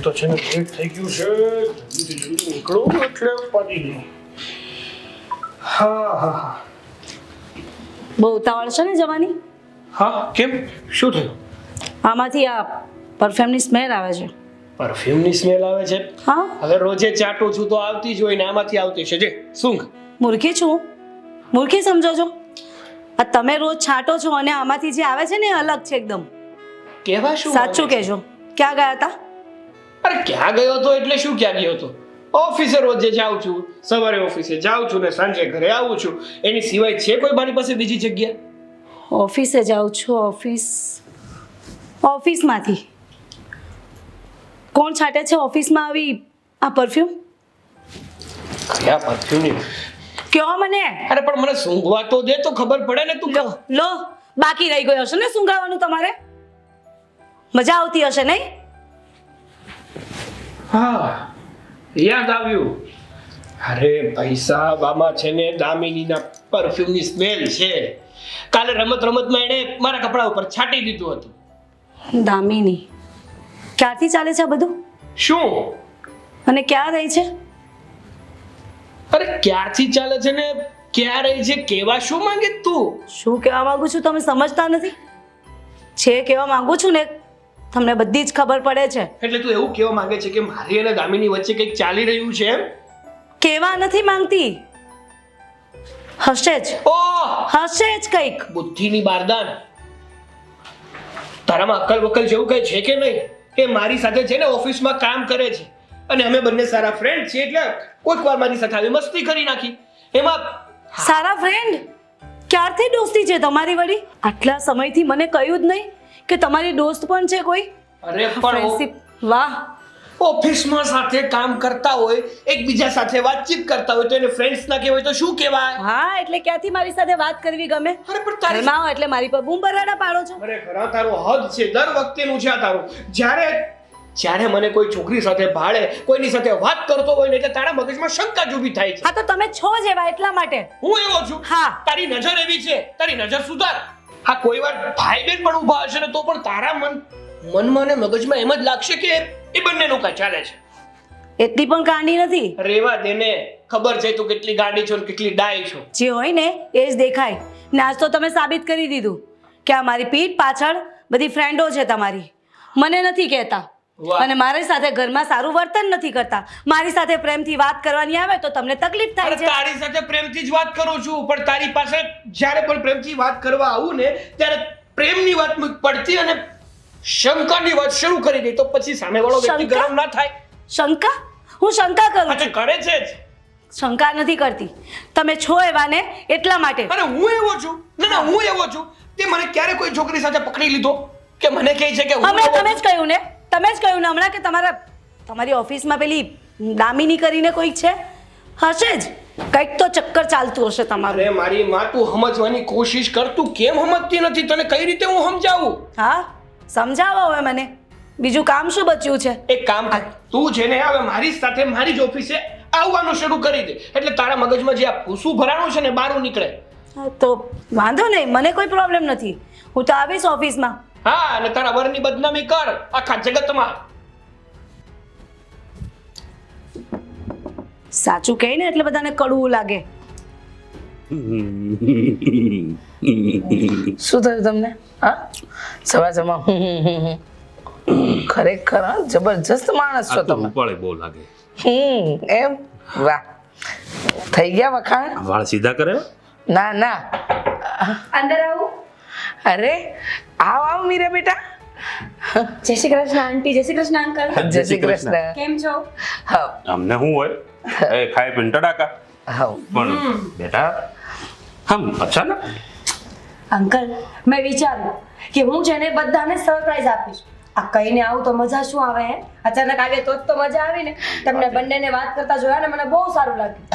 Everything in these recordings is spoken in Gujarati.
તો છે ને લેટ થઈ ગયું છે, જલ્દી નીકળો એટલે પડી ગયું. હા. બહુ ઉતાવળ છે ને જવાની? હા, કેમ? શું થયું? આમાંથી આ પરફ્યુમની સ્મેલ આવે છે. પરફ્યુમની સ્મેલ આવે છે? હા, હવે રોજે ચાટું છું તો આવતી જ હોય ને આમાંથી આવતી છે. જે સૂંઘ. મૂર્ખી છું? મૂર્ખી સમજો છો? આ તમે રોજ છાંટો છો અને આમાંથી જે આવે છે ને એ અલગ છે એકદમ. કેવા શું? સાચું કહેજો, ક્યાં ગયા હતા? અરે ક્યાં ગયો હતો એટલે શું ક્યાં ગયો હતો? ઓફિસે રોજે જાઉં છું, સવારે ઓફિસે જાઉં છું ને સાંજે ઘરે આવું છું. એની સિવાય છે કોઈ મારી પાસે બીજી જગ્યા? ઓફિસે જાઉં છું. ઓફિસમાંથી કોણ છાંટે છે ઓફિસમાં આવી આ પરફ્યુમ? કયા પરફ્યુમની? કયો મને. અરે પણ મને સૂંઘવા તો દે તો ખબર પડે ને. તું લો બાકી રહી ગયો હશે ને સૂંઘાવાનું તમારે? મજા આવતી હશે નહીં? હા, યાદ આવ્યું. અરે પૈસા આમાં છે ને દામિનીના પરફ્યુમની સ્મેલ છે. કાલે રમતમાં એણે મારા કપડા ઉપર છાંટી દીધું હતું. દામિની ક્યારથી ચાલે છે આ બધું? શું? અને ક્યાં રહી છે? અરે ક્યારથી ચાલે છે ને ક્યાં રહી છે? કેવા શું માંગે તું? શું કહેવા માંગુ છું તમે સમજતા નથી? છે કહેવા માંગુ છું ને, તમને બધી જ ખબર પડે છે. એટલે તું એવું કહેવા માંગે છે કે મારી અને દામિની વચ્ચે કંઈક ચાલી રહ્યું છે એમ? કહેવા નથી માંગતી, હશે જ. ઓહ, હશે જ કંઈક. બુદ્ધિની બારદાન. તારામાં અક્કલ વક્કલ જેવું કઈ છે કે નહીં? કે મારી સાથે છે ને ઓફિસમાં કામ કરે છે અને અમે બંને સારા ફ્રેન્ડ છીએ એટલે કોઈક વાર મારી સાથે આવી મસ્તી કરી નાખી. એમાં સારા ફ્રેન્ડ? ક્યારથી દોસ્તી છે તમારી વળી? આટલા સમયથી મને કહ્યું જ નહીં કે તમારી દોસ્ત પણ છે કોઈ? અરે પણ ફ્રેન્ડશિપ, વાહ. ઓફિસમાં સાથે કામ કરતા હોય, એકબીજા સાથે વાતચીત કરતા હોય તો એને ફ્રેન્ડ્સ ના કહેવાય તો શું કહેવાય? હા, એટલે ક્યાંથી મારી સાથે વાત કરવી ગમે? અરે પણ તારી ઘરમાં આવો એટલે મારી પર બૂમ બરાડા પાડો છો. અરે ખરા તારો હદ છે. દર વખતેનું છે આ તારું. જ્યારે મને કોઈ છોકરી સાથે ભાળે, કોઈની સાથે વાત કરતો હોય ને એટલે તારા મગજમાં શંકા જ ઊભી થાય છે. હા, તો તમે છો જ એવા એટલા માટે. હું એવો છું? હા. તારી નજર એવી છે. તારી નજર સુધાર. હા, કોઈ વાર ભાઈ બેન પણ ઊભા હશે ને તો પણ તારા મનમાં ને મગજમાં એમ જ લાગશે કે એ બંનેનું કાંઈ ચાલે છે. એટલી પણ કાંડી નથી. રેવા દે ને. ખબર છે તું કેટલી ગાંડી છો ને કેટલી ડાય છો. જે હોય ને એ જ દેખાય. ને આજ તો તમે સાબિત કરી દીધું કે આ મારી પીઠ પાછળ બધી ફ્રેન્ડો છે તમારી. મને નથી કહેતા અને મારી સાથે ઘરમાં સારું વર્તન નથી કરતા. મારી સાથે પ્રેમથી વાત કરવાની આવે તો તમને તકલીફ થાય છે. તારી સાથે પ્રેમથી જ વાત કરું છું પણ તારી પાસે જ્યારે પણ પ્રેમથી વાત કરવા આવું ને ત્યારે પ્રેમની વાત પડતી અને શંકાની વાત શરૂ કરી દે તો પછી સામેવાળો વ્યક્તિ ગરમ ના થાય. શંકા? હું શંકા કરું છું? કરે છે જ. શંકા નથી કરતી. તમે છો એવા ને એટલા માટે. અરે હું એવો છું? ના હું એવો છું. તે મને ક્યારે કોઈ છોકરી સાથે પકડી લીધો કે મને કહે છે કે તમે જ કહ્યું ને હમણાં કે તમારી ઓફિસમાં પેલી દામિની કરીને કોઈ છે? હશે જ. કંઈક તો ચક્કર ચાલતું હશે તમારું. અરે મારી માં, તું સમજવાની કોશિશ કર. તું કેમ સમજતી નથી? તને કઈ રીતે હું સમજાવું? હા, સમજાવો હવે મને. બીજું કામ શું બચ્યું છે? એક કામ કર. તું છે ને હવે મારી સાથે મારી જ ઓફિસે આવવાનું શરૂ કરી દે એટલે તારા મગજમાં જે આ ભૂસું ભરાણું છે ને બહાર નીકળે. તો વાંધો નહીં, મને કોઈ પ્રોબ્લેમ નથી. હું તો આવીશ ઓફિસમાં. હા, અને તારા વરની બદનામી કર આખા જગતમાં. સાચું કહે ને એટલે બધાને કડવું લાગે. શું થયું તમને? હા, સવારમાં ખરેખર જબરજસ્ત માણસ છો તમે. ઉપાળે બહુ લાગે. એમ? વાહ, થઈ ગયા વખાણ? વાળ સીધા કરે. ના. અંદર આવું. અરે આવ મીરા બેટા. જય શ્રી કૃષ્ણ આંટી. જય શ્રી કૃષ્ણ અંકલ. જય શ્રી કૃષ્ણ. કેમ છો? હા. અમને શું હોય? એ ખાઈ પીને ટડાકા. હા. પણ બેટા હમ અચાનક અંકલ, મેં વિચાર્યું કે હું છે ને બધાને સરપ્રાઈઝ આપીશ. આ કહીને આવું તો મજા શું આવે? હે, અચાનક આવે તો જ તો મજા આવી ને. તમને બંનેને વાત કરતા જોયા ને મને બહુ સારું લાગ્યું.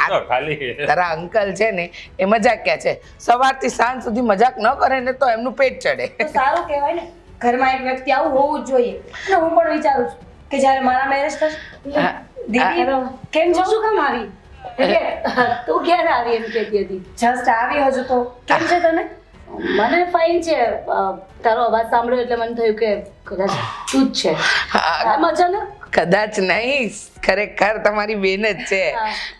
એ તો ખાલી તારા અંકલ છે ને એ મજાકિયા છે. સવારથી સાંજ સુધી મજાક ન કરે ને તો એમનું પેટ ચડે. તો સારું કહેવાય ને, ઘરમાં એક વ્યક્તિ આવું હોવું જ જોઈએ. અને હું પણ વિચારું છું કે જ્યારે મારા મેરેજ થશે. દીદી કેમ છો? શું કામ આવી? તું ક્યારે આવી એમ કહેતી હતી? જસ્ટ આવી હજુ તો. કેમ છે તને? મને ફાઇન છે. તારો અવાજ સાંભળ્યો એટલે મને થયું કે કદાચ તું જ છે. આમ અચાનક કદાચ નહીં, ખરેખર તમારી બેન જ છે.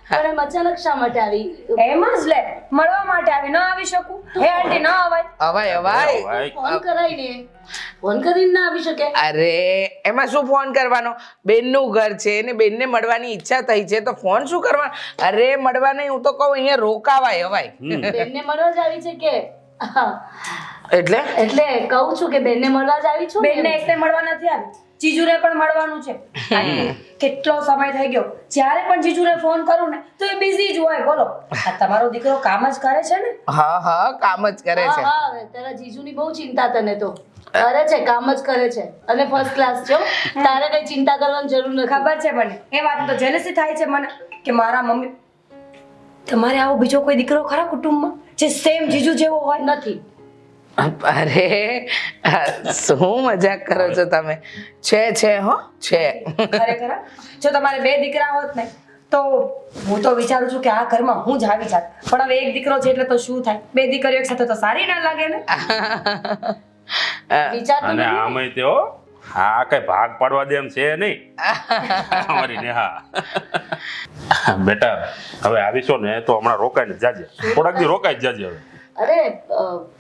પણ એમ અચાનક શા માટે આવી? એમ જ લે, મળવા માટે આવી, ન આવી શકું? હે આંટી, ન અવાય? અવાય અવાય. ફોન કરાય ને, ફોન કરીને ના આવી શકે? અરે એમાં શું ફોન કરવાનો, બેનનું ઘર છે ને બેનને મળવાની ઈચ્છા થઈ છે તો ફોન શું કરવાનો? અરે મળવા નહીં, હું તો કહું અહીંયા રોકાવાય અવાય. બેનને મળવા જ આવી છે કે? એટલે એટલે કહું છું કે બેનને મળવા જ આવી છું ને? બેનને એકને મળવા નથી આવી, જીજુને પણ મળવાનું છે. આંટી, કેટલો સમય થઈ ગયો, જ્યારે પણ જીજુને ફોન કરું ને તો એ બિઝી જ હોય. બોલો, આ તમારો દીકરો કામ જ કરે છે ને? હા હા કામ જ કરે છે. હા, તારા જીજુની બહુ ચિંતા તને તો. કરે છે, કામ જ કરે છે અને ફર્સ્ટ ક્લાસ છે. તારે કઈ ચિંતા કરવાની જરૂર નથી. ખબર છે મને, એ વાત તો જેલસી થાય છે મને કે મારા મમ્મી. તમારે આવો બીજો કોઈ દીકરો ખરા કુટુંબમાં જે સેમ જીજુ જેવો હોય? નથી. અરે શું મજાક કરો છો તમે? છે હો છે. ખરેખર જો તમારે 2 દીકરા હોત ને તો હું તો વિચારું છું કે આ ઘરમાં હું જ આવી જાત. પણ હવે એક દીકરો છે એટલે તો શું થાય, 2 દીકરીઓ એક સાથે તો સારી ના લાગે ને? વિચાર તો અને નથી. આમાંય તેઓ હા કઈ ભાગ પાડવા દે એમ છે નહીં અમારી નેહા. બેટા હવે આવીશો ને તો હમણાં રોકાઈને જ જાજે, થોડાક દી રોકાઈ જ જાજે હવે. અરે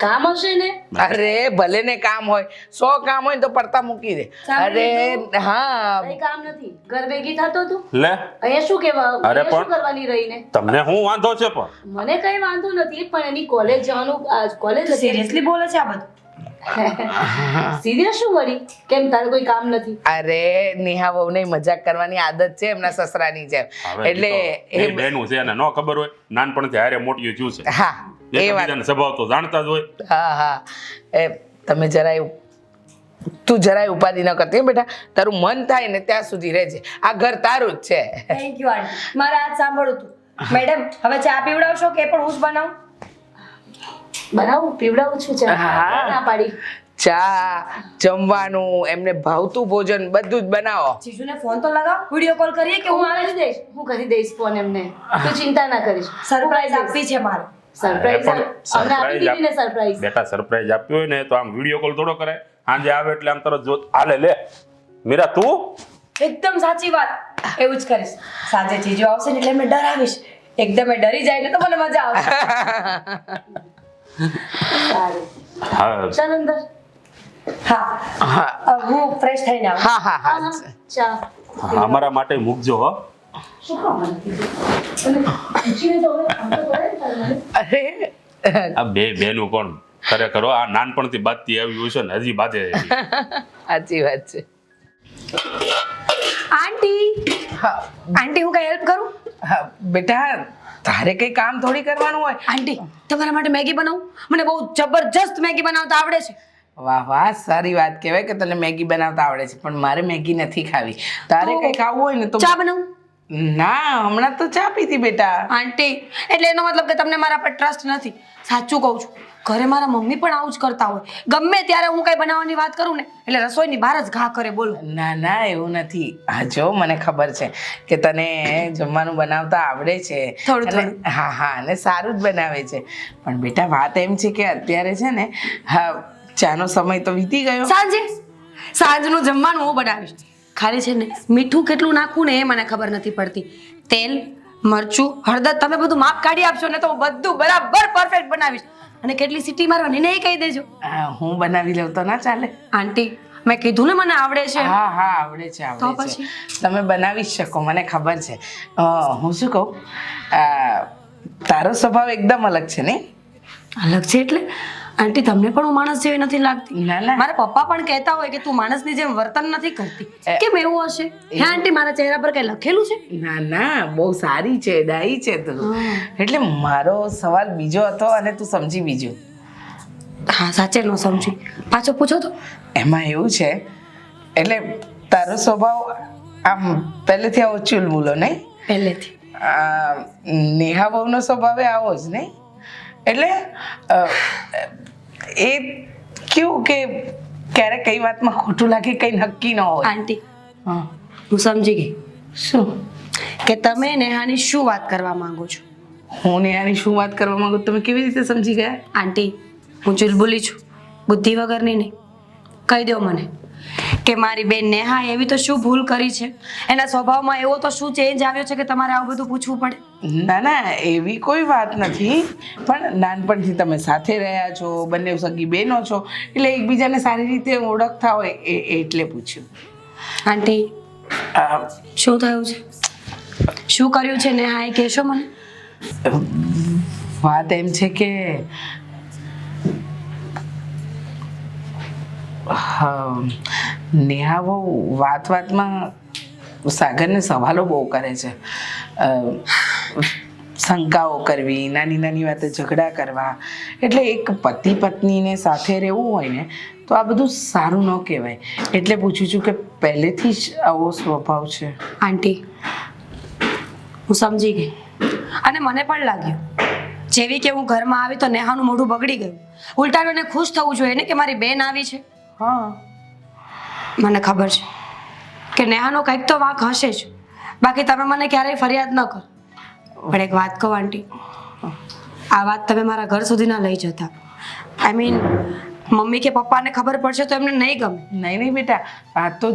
કામ હશે ને? અરે ભલે ને કામ હોય, 100 કામ હોય ને તો પડતા મૂકી દે. અરે હા કઈ કામ નથી, ઘર ભેગી થતો તું. લે અહીંયા શું કેવા, અરે અહીંયા શું પણ- કરવાની રહીને? તમને શું વાંધો છે પણ? મને કઈ વાંધો નથી, પણ એની કોલેજ જવાનું, કોલેજ સિરિયસલી બોલે છે આ બધું? સિરિયસ શું વળી? કેમ તારે કોઈ કામ નથી? અરે નેહા વહુને મજાક કરવાની આદત છે એમના સસરાની જેમ. હવે એટલે એ બેનું છે એને ન ખબર હોય, નાનપણથી હારે મોટી થયું છે, હા એ વાત. એકબીજાનો સ્વભાવ તો જાણતા જ હોય. હા એ તમે તું જરાય ઉપાધિ ન કરતી હો બેટા. તારું મન થાય ને ત્યાં સુધી રહેજે, આ ઘર તારું જ છે. થેન્ક યુ આંટી, મારે આજ સાંભળ્યું હતું. મેડમ હવે ચા પીવડાવશો કે એ પણ હું જ બનાવું? બનાવું, પીવડાવું છું ચા. હા. ના પાડી. ચા જમવાનું એમને ભાવતું ભોજન બધું જ બનાવો. જીજુને ફોન તો લગાવ, વિડીયો કોલ કરીએ કે હું હું કરી દઈશ, હું કરી દઈશ ફોન એમને. તું ચિંતા ના કરીશ. સરપ્રાઈઝ આપવી છે મારે. સરપ્રાઈઝ પણ અમને આપી દીધી ને સરપ્રાઈઝ. બેટા સરપ્રાઈઝ આપ્યું હોય ને તો આમ વિડીયો કોલ થોડો કરે, સાંજે આવે એટલે આમ તરત જો આલે લે. મીરા તું એકદમ સાચી વાત, એવું જ કરીશ. સાંજે જીજુ આવશે ને એટલે એમને ડરાવીશ, એકદમ એ ડરી જાય ને તો મને મજા આવશે. સારું, હા ચાલ અંદર. હા, હા હું ફ્રેશ થઈને આવું. હા હા હા, હા હા, ચા. અમારા માટે મૂકજો હો. શું કામ મને કીધું? અને પૂછીને તો હવે આમ તો કરે ને તારે મને. અરે આ બેનું કોણ ખરેખર હો, આ નાનપણથી બાદથી આવી હોય છે ને હજી બાધે છે. સાચી વાત છે. આંટી, હા આંટી હું કઈ હેલ્પ કરું? હા બેટા તારે કઈ કામ થોડી કરવાનું હોય. આંટી તમારા માટે મેગી બનાવું? મને બહુ જબરજસ્ત મેગી બનાવતા આવડે છે. વાહ વાહ સારી વાત કહેવાય કે તને મેગી બનાવતા આવડે છે, પણ મારે મેગી નથી ખાવી. તારે કઈ ખાવું હોય ને તો ચા બનાવું? ના હમણાં તો ચા પીધી બેટા. આંટી એટલે એનો મતલબ કે તમને મારા પર ટ્રસ્ટ નથી. સાચું કહું છું, ઘરે મારા મમ્મી પણ આવું જ કરતા હોય. ગમે ત્યારે હું કઈ બનાવવાની વાત કરું ને એટલે રસોઈની બહાર જ ઘા કરે. બોલો. ના ના એવું નથી. હા જો મને ખબર છે કે તને જમવાનું બનાવતા આવડે છે. થોડું અને હા હા અને સારું જ બનાવે છે, પણ બેટા વાત એમ છે કે અત્યારે છે ને હા ચાનો સમય તો વીતી ગયો. સાંજનું જમવાનું હું બનાવીશ. ખાલી છે ને મીઠું કેટલું નાખવું ને એ મને ખબર નથી પડતી. તેલ, મરચું, હળદર તમે બધું માપ કાઢી આપશો ને તો હું બધું બરાબર પરફેક્ટ બનાવીશ. અને કેટલી સીટી મારવાની ને એ કહી દેજો. હું બનાવી લઉં તો ના ચાલે? આંટી મેં કીધું ને મને આવડે છે. હા હા આવડે છે તો આવડે છે. પછી? તમે બનાવી જ શકો મને ખબર છે. હું શું કહું, તારો સ્વભાવ એકદમ અલગ છે ને? અલગ છે એટલે? આંટી તમને પણ હું માણસ જેવી નથી લાગતી. ના, ના. મારા પપ્પા પણ કહેતા હોય કે તું માણસની જેમ વર્તન નથી કરતી. કેમ એવું હશે? હે આંટી મારા ચહેરા પર કઈ લખેલું છે? ના ના બહુ સારી છે, ડાઈ છે તું. એટલે મારો સવાલ બીજો હતો અને તું સમજી બીજું. હા સાચે ન સમજી, પાછો પૂછો તો. એમાં એવું છે એટલે તારો સ્વભાવ આમ પહેલેથી આવો ચુલબુલો નહીં? પહેલેથી. નેહા બહુનો સ્વભાવ આવો જ નહીં? એટલે એ કેવું કે ક્યારેક કઈ વાતમાં ખોટું લાગે કઈ નક્કી ન હોય. આંટી હા હું સમજી ગઈ શું? કે તમે નેહાની શું વાત કરવા માંગો છો. હું નેહાની શું વાત કરવા માંગુ તમે કેવી રીતે સમજી ગયા? આંટી હું ચુલબુલી છું, બુદ્ધિ વગરની નહીં. કહી દો મને કે મારી બેન નેહા એવી તો શું ભૂલ કરી છે, એના સ્વભાવમાં એવો તો શું ચેન્જ આવ્યો છે કે તમારે આવું બધું પૂછવું પડે? ના ના, એવી કોઈ વાત નથી, પણ નાનપણથી તમે સાથે રહ્યા છો, બંને સગી બહેનો છો, એટલે એકબીજાને સારી રીતે ઓળખતા હોય એટલે પૂછ્યું. આંટી, શું થયું છે? શું કર્યું છે નેહાએ, કહેશો મને? વાત એમ છે કે નેહા બહુ વાતમાં સાગરને સવાલો બહુ કરે છે. શંકાઓ કરવી, નાની નાની વાતે ઝઘડા કરવા. એટલે એક પતિ પત્નીને સાથે રહેવું હોય ને તો આ બધું સારું ન કહેવાય. એટલે પૂછું છું કે પહેલેથી જ આવો સ્વભાવ છે? આંટી, હું સમજી ગઈ અને મને પણ લાગ્યું જેવી કે હું ઘરમાં આવી તો નેહાનું મોઢું બગડી ગયું. ઉલટાનું એને ખુશ થવું જોઈએ ને કે મારી બેન આવી છે. હા, મને ખબર છે કે નેહાનો કંઈક તો વાંક હશે જ, બાકી તમે મને ક્યારેય ફરિયાદ ન કરો. પણ એક વાત કહું આંટી, આ વાત તમે મારા ઘર સુધી ના લઈ જતા. આઈ મીન મમ્મી કે પપ્પાને ખબર પડશે તો એમને નહીં ગમે. નહીં બેટા, આ તો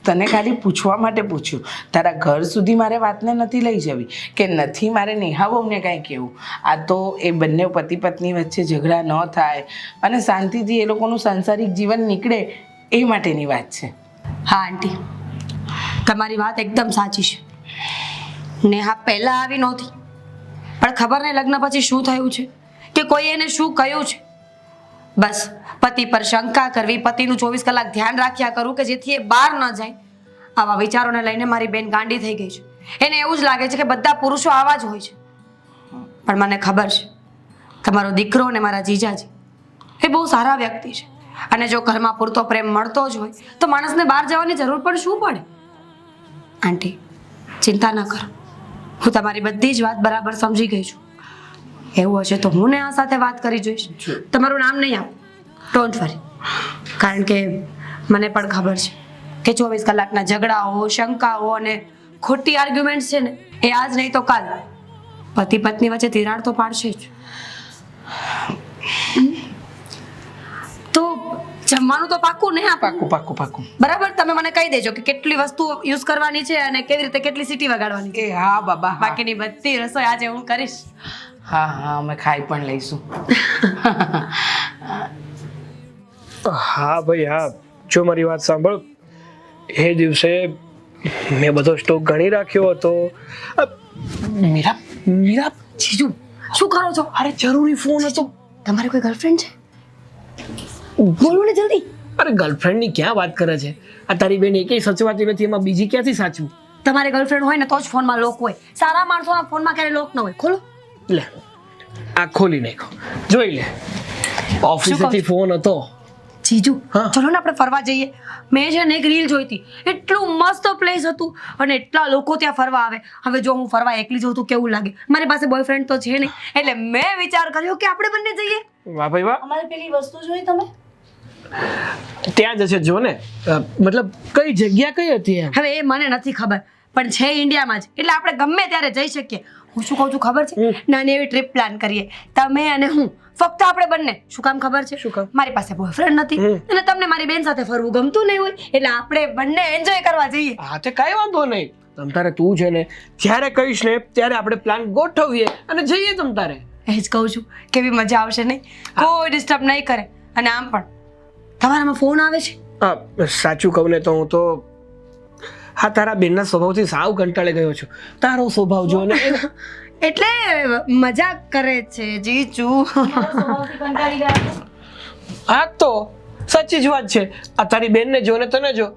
તને ખાલી પૂછવા માટે પૂછ્યું. તારા ઘર સુધી મારે વાતને નથી લઈ જવી કે નથી મારે નેહા બહુને કાંઈ કહેવું. આ તો એ બંને પતિ પત્ની વચ્ચે ઝઘડા ન થાય અને શાંતિથી એ લોકોનું સાંસારિક જીવન નીકળે એ માટેની વાત છે. હા આંટી, તમારી વાત એકદમ સાચી છે. નેહા પહેલાં આવી નહોતી, પણ ખબર નહીં લગ્ન પછી શું થયું છે કે કોઈ એને શું કહ્યું છે. બસ પતિ પર શંકા કરવી, પતિનું 24 કલાક ધ્યાન રાખ્યા કરું કે જેથી એ બહાર ન જાય. આવા વિચારોને લઈને મારી બેન ગાંડી થઈ ગઈ છે. એને એવું જ લાગે છે કે બધા પુરુષો આવા જ હોય છે. પણ મને ખબર છે તમારો દીકરો અને મારા જીજાજી એ બહુ સારા વ્યક્તિ છે, અને જો ઘરમાં પૂરતો પ્રેમ મળતો જ હોય તો માણસને બહાર જવાની જરૂર પણ શું પડે? આંટી, ચિંતા ન કરો, હું તમારી બધી જ વાત બરાબર સમજી ગઈ છું. એવું હશે તો હું ને આ સાથે વાત કરી જોઈશ. તમારું નામ નહીં આપું, ડોન્ટ વરી, કારણ કે મને પણ ખબર છે કે 24 કલાકના ઝઘડાઓ, શંકાઓ અને ખોટી આર્ગ્યુમેન્ટ છે ને એ આજ નહીં તો કાલ પતિ પત્ની વચ્ચે તિરાડ તો પાડશે જ. તો જમવાનું તો પાક્કું નહીં આપું? પાકું પાકું પાકું. બરાબર, તમે મને કહી દેજો કે કેટલી વસ્તુ યુઝ કરવાની છે અને કેવી રીતે કેટલી સીટી વગાડવાની છે. એ હા બાબા, હા. બાકીની બધી રસોઈ આજે હું કરીશ. હા હા, અમે ખાઈ પણ લઈશું. હા ભાઈ હા, જો મારી વાત સાંભળ, એ દિવસે મેં બધો સ્ટોક ગણી રાખ્યો હતો. મીરા મીરા જીજુ, શું કરો છો? અરે જરૂરી ફોન હતો. તમારે કોઈ ગર્લફ્રેન્ડ છે? બોલો ને જલ્દી. અરે ગર્લફ્રેન્ડની ક્યાં વાત કરે છે? આ તારી બેન એકેય સચવાતી નથી, એમાં બીજી ક્યાંથી સાચું? તમારે ગર્લફ્રેન્ડ હોય ને તો જ ફોનમાં લોક હોય. સારા માણસોના ફોનમાં ક્યારે લોક ન હોય. ખોલો. લે આ ખોલી નાખો, જોઈ લે. ઓફિસેથી ફોન હતો. જીજુ, હા. ચલો ને આપણે ફરવા જઈએ. મેં છે ને એક રીલ જોઈ હતી, એટલું મસ્ત પ્લેસ હતું અને એટલા લોકો ત્યાં ફરવા આવે. હવે જો હું ફરવા એકલી જઉં તો કેવું લાગે? મારી પાસે બોયફ્રેન્ડ તો છે નહીં, એટલે મેં વિચાર કર્યો કે આપણે બંને જઈએ. વાહ ભાઈ વાહ. અમારી પેલી વસ્તુ જોઈ તમે? ત્યાં જશે જો ને, મતલબ કઈ જગ્યા કઈ હતી એમ? હવે એ મને નથી ખબર, પણ છે ઇન્ડિયામાં જ, એટલે આપણે ગમે ત્યારે જઈ શકીએ. હું શું કહું છું ખબર છે? નાની એવી ટ્રીપ પ્લાન કરીએ, તમે અને હું, ફક્ત આપણે બંને. શું કામ ખબર છે? શું કામ? મારી પાસે બોયફ્રેન્ડ નથી અને તમને મારી બેન સાથે ફરવું ગમતું નહીં હોય, એટલે આપણે બંને એન્જોય કરવા જઈએ. હા તે કાંઈ વાંધો નહીં. તમ તારે તું છે ને જ્યારે કહીશ ને ત્યારે આપણે પ્લાન ગોઠવીએ અને જઈએ તમ તારે. એ જ કહું છું, કેવી મજા આવશે નહીં? કોઈ ડિસ્ટર્બ નહીં કરે. અને આમ પણ તમારામાં ફોન આવે છે? સાચું કહું ને તો હું તો હા તારા બેનના સ્વભાવથી સાવ કંટાળી ગયો છું. તારો સ્વભાવ જો ને એટલે મજાક કરે છે જીજુ. હા તો સાચી જ વાત છે. આ તારી બેનને જો ને તને જો,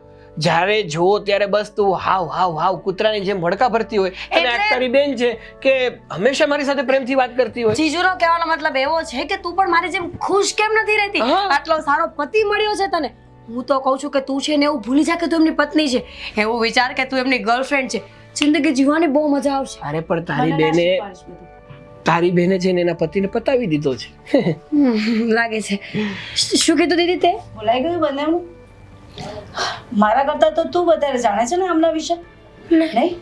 જ્યારે જો ત્યારે બસ તું હાવ હાવ હાવ કૂતરાની જેમ ભડકા ભરતી હોય, અને આ તારી બેન છે કે હંમેશા મારી સાથે પ્રેમથી વાત કરતી હોય. જીજુનો કહેવાનો મતલબ એવો છે કે તું પણ મારી જેમ ખુશ કેમ નથી રહેતી? હા. આટલો સારો પતિ મળ્યો છે તને. હું તો કહું છું કે તું છે ને એવું ભૂલી જા કે તું એમની પત્ની છે. એવું વિચાર કે તું એમની ગર્લફ્રેન્ડ છે. જિંદગી જીવવાની બહુ મજા આવશે. અરે પણ તારી બેને છે ને એના પતિને પતાવી દીધો છે. લાગે છે. શું કીધું દીદી તે? ભૂલાઈ ગયું બંનેનું? મારા કરતા તો તું વધારે જાણે છે ને આમના વિશે, નહીં?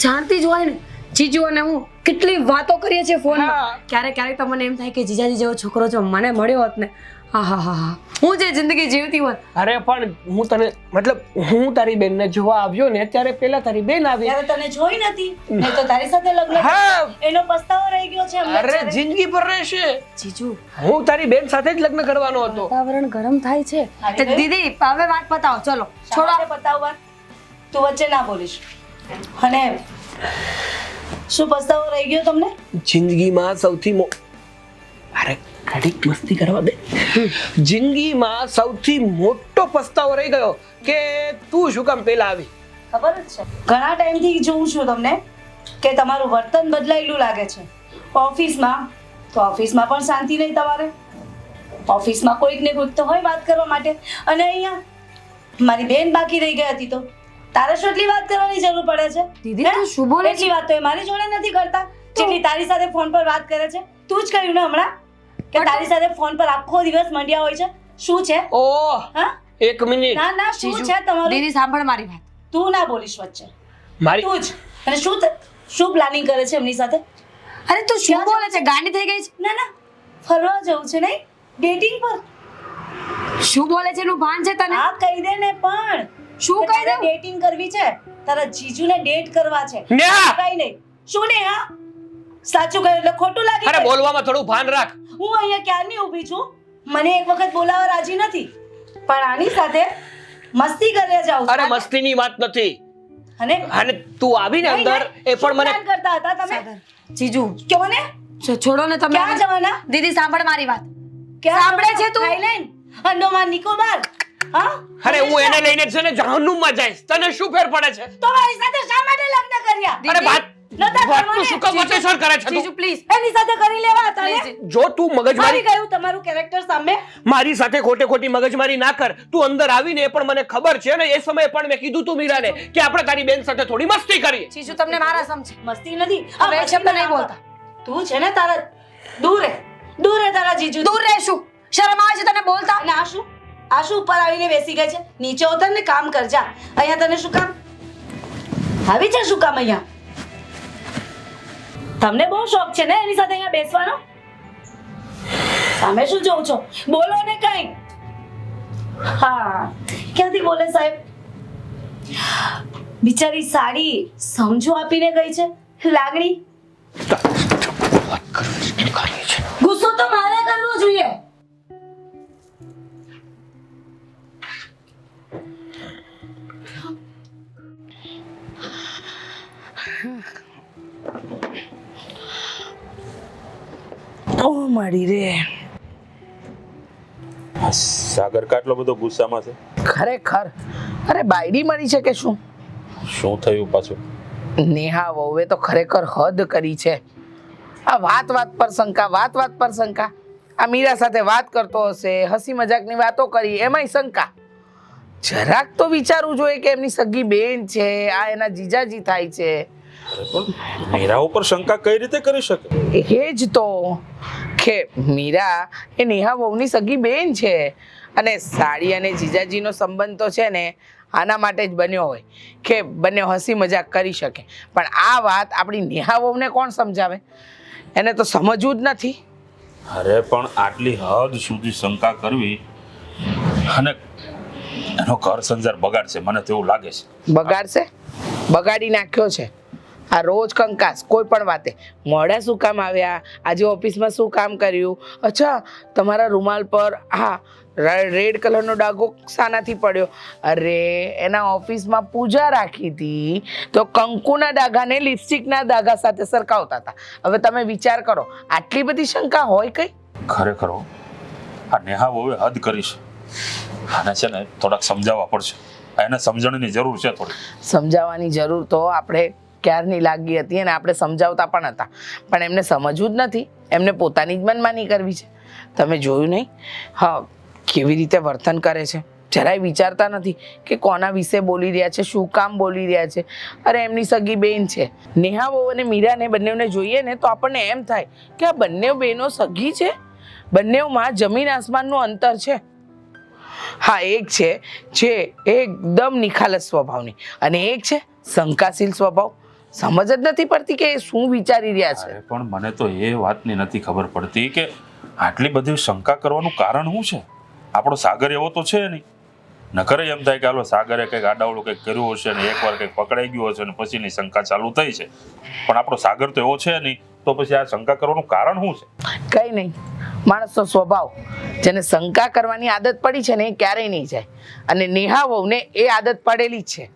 જાણતી જ હોય ને. જીજુ અને હું કેટલી વાતો કરીએ છીએ ફોનમાં. હા. ક્યારેક ક્યારેક તો મને એમ થાય કે જીજાજી જેવો છોકરો જો મને મળ્યો હોત ને હા હા હા હા હું જે જિંદગી જીવતી હોત અરે પણ હું તને મતલબ હું તારી બેનને જોવા આવ્યો ને ત્યારે પેલા તારી બેન આવી. ત્યારે તને જોઈ નથી નહીં તો તારી સાથે લગ્ન હા. કરતા. એનો પસ્તાવો રહી ગયો છે અમને અરે અત્યારે. જિંદગી પર રહેશે. જીજુ હું તારી બેન સાથે જ લગ્ન કરવાનો હતો. વાતાવરણ ગરમ થાય છે અરે ભાઈ. દીદી હવે વાત પતાવો ચલો છોડો છોડો પતાવવા તું વચ્ચે ના બોલીશ. અને શું પસ્તાવો રહી ગયો તમને? જિંદગીમાં સૌથી અરે ઘડીક મસ્તી કરવા દે. જિંદગીમાં સૌથી મોટો પસ્તાવો રહી ગયો કે તું શું કામ પેલા આવી. ખબર જ છે ઘણા ટાઈમથી જોઉં છું તમને કે તમારું વર્તન બદલાયેલું લાગે છે. ઓફિસમાં તો ઓફિસમાં પણ શાંતિ નહીં તમારે. ઓફિસમાં કોઈક ને કોઈક તો હોય વાત કરવા માટે. અને અહીંયા મારી બેન બાકી રહી ગઈ હતી તો તારે શું એટલી વાત કરવાની જરૂર પડે છે? દીદી, હે? તું શું બોલે છે? એટલી વાત તો એ મારી જોડે નથી કરતા જેટલી તારી સાથે ફોન પર વાત કરે છે. તું જ કહ્યું ને હમણાં કે તારી સાથે ફોન પર આખો દિવસ મંડ્યા હોય છે. શું છે? ઓહ હા એક મિનિટ. ના ના શું જીજુ, છે તમારું? દીદી સાંભળ મારી વાત તું ના બોલીશ વચ્ચે. મારી તું જ. અને શું પ્લાનિંગ કરે છે એમની સાથે? અરે તું શું બોલે છે ગાંડી થઈ ગઈ છે ના ના ફરવા જવું છે નહીં ડેટિંગ પર. શું બોલે છે એનું ભાન છે તને હા કહી દે ને પણ શું કે કહી તારે દઉં? ડેટિંગ કરવી છે તારા જીજુને ડેટ કરવા છે. નેહા! કઈ નહીં. શું ને હા સાચું કહ્યું એટલે ખોટું લાગે અરે બોલવામાં થોડું ભાન રાખ. હું અહીંયા ક્યારની ઊભી છું મને એક વખત બોલાવવા રાજી નથી પણ આની સાથે મસ્તી કરવા જાઉં અરે મસ્તીની વાત નથી. અને અને તું આવીને નહીં, અંદર નહીં. એ પણ શું મને plan કરતા હતા તમે? જીજુ ક્યો ને છોડો ને તમે ક્યાં જવાના? દીદી સાંભળ મારી વાત ક્યાં સાંભળે જવાના? છે તું? થાઈલેન્ડ, અંડોમાન નિકોબાર. હા અરે હું એને લઈને છે ને જહન્નુમમાં જઈશ. તને શું ફેર પડે છે? તો મારી સાથે શા માટે લગ્ન કર્યા? અરે વાત નતા વાતનું કરવાને. શું કામ વચેસર કરે છે જીજુ તું? પ્લીઝ એની સાથે કરી લેવા હતા ને? Please. જો તું મારી મગજમારી ગયું તમારું કેરેક્ટર સામે. મારી સાથે ખોટે ખોટી મગજમારી ના કર. તું અંદર આવીને એ પણ મને ખબર છે ને એ સમયે પણ મેં કીધું તું મીરાને કે આપણે તારી બેન સાથે થોડી મસ્તી કરીએ. જીજુ તમને મારા સમજે મસ્તી નથી. હવે એક શબ્દ નહીં બોલતા. તું છે ને તારા દૂર રહે તારા જીજુ. દૂર રહેશું શરમ આવે છે તને બોલતા અને આ શું ઉપર આવીને બેસી ગઈ છે? નીચે ઉતર ને કામ કર જા. અહીંયા તને શું કામ? આવી છે શું કામ અહીંયા? તમને બહુ શોખ છે ને એની સાથે અહીંયા બેસવાનો? સામે શું જોઉં છો? બોલો ને કઈ. હા ક્યાંથી બોલે સાહેબ? બિચારી સાડી સમજો આપીને ગઈ છે. લાગણી ગુસ્સો તો મારે કરવો જોઈએ. ઓ મળી રે સાગર કાટલો બધો ગુસ્સામાં છે. ખરેખર અરે બાયડી મળી છે કે શું? શું થયું પાછું? નેહા વહુએ તો ખરેખર હદ કરી છે. આ વાત પર શંકા. આ મીરા સાથે વાત કરતો હશે, હસી મજાકની વાતો કરી, એમાંય શંકા. જરાક તો વિચારવું જોઈએ કે એમની સગી બેન છે, આ એના જીજાજી થાય છે. પણ મીરા ઉપર શંકા કઈ રીતે કરી શકે? એ જ તો કે મીરા એ નેહા વહુની સગી બેન છે અને સાડી અને જીજાજીનો સંબંધ તો છે ને આના માટે જ બન્યો હોય કે બંને હસી મજાક કરી શકે. પણ આ વાત આપણી નેહા વહુને કોણ સમજાવે? એને તો સમજવું જ નથી. અરે પણ આટલી હદ સુધી શંકા કરવી અને એનો ઘર સંસાર બગાડશે મને તો એવું લાગે છે. બગાડશે? બગાડી નાખ્યો છે. આ રોજ કંકાસ કોઈ પણ વાતે મોડા શું કામ આવ્યા, આજે ઓફિસમાં શું કામ કર્યું, અચ્છા તમારા રૂમાલ પર હા રેડ કલરનો ડાઘો શાનાથી પડ્યો? અરે એના ઓફિસમાં પૂજા રાખી હતી તો કંકુના ડાઘાને લિપસ્ટિકના ડાઘા સાથે સરખાવતા હતા. હવે તમે વિચાર કરો આટલી બધી શંકા હોય કઈ? ખરેખર હો, આ નેહા હવે હદ કરી છે. આને છે ને થોડાક સમજાવવા પડશે. એને સમજણની જરૂર છે થોડી. સમજાવવાની જરૂર તો આપણે ક્યારની લાગી હતી અને આપણે સમજાવતા પણ હતા પણ એમને સમજવું જ નથી. એમને પોતાની જ મનમાની કરવી છે. તમે જોયું નહીં હા કેવી રીતે વર્તન કરે છે? જરાય વિચારતા નથી કે કોના વિશે બોલી રહ્યા છે, શું કામ બોલી રહ્યા છે. અરે એમની સગી બેન છે. નેહા વહુ અને મીરાને બંનેને જોઈએ ને તો આપણને એમ થાય કે આ બંને બહેનો સગી છે. બંનેમાં જમીન આસમાનનું અંતર છે. હા એક છે જે એકદમ નિખાલસ સ્વભાવની અને એક છે શંકાશીલ સ્વભાવ. સમજ જ નથી પડતી કે એ શું વિચારી રહ્યા છે. અરે પણ મને તો એ વાતની નથી ખબર પડતી કે આટલી બધી શંકા કરવાનું કારણ શું છે? આપણો સાગર એવો તો છે નહીં. નકરે એમ થાય કે હાલો સાગરે કંઈક આડાવડું કંઈક કર્યું હશે ને એકવાર કંઈક પકડાઈ ગયું હશે ને પછીની શંકા ચાલુ થઈ છે. પણ આપણો સાગર તો એવો છે નહીં, તો પછી આ શંકા કરવાનું કારણ શું છે? કંઈ નહીં, માણસનો સ્વભાવ. જેને શંકા કરવાની આદત પડી છે ને એ ક્યારેય નહીં જાય. અને નેહા વહુને એ આદત પડેલી જ છે.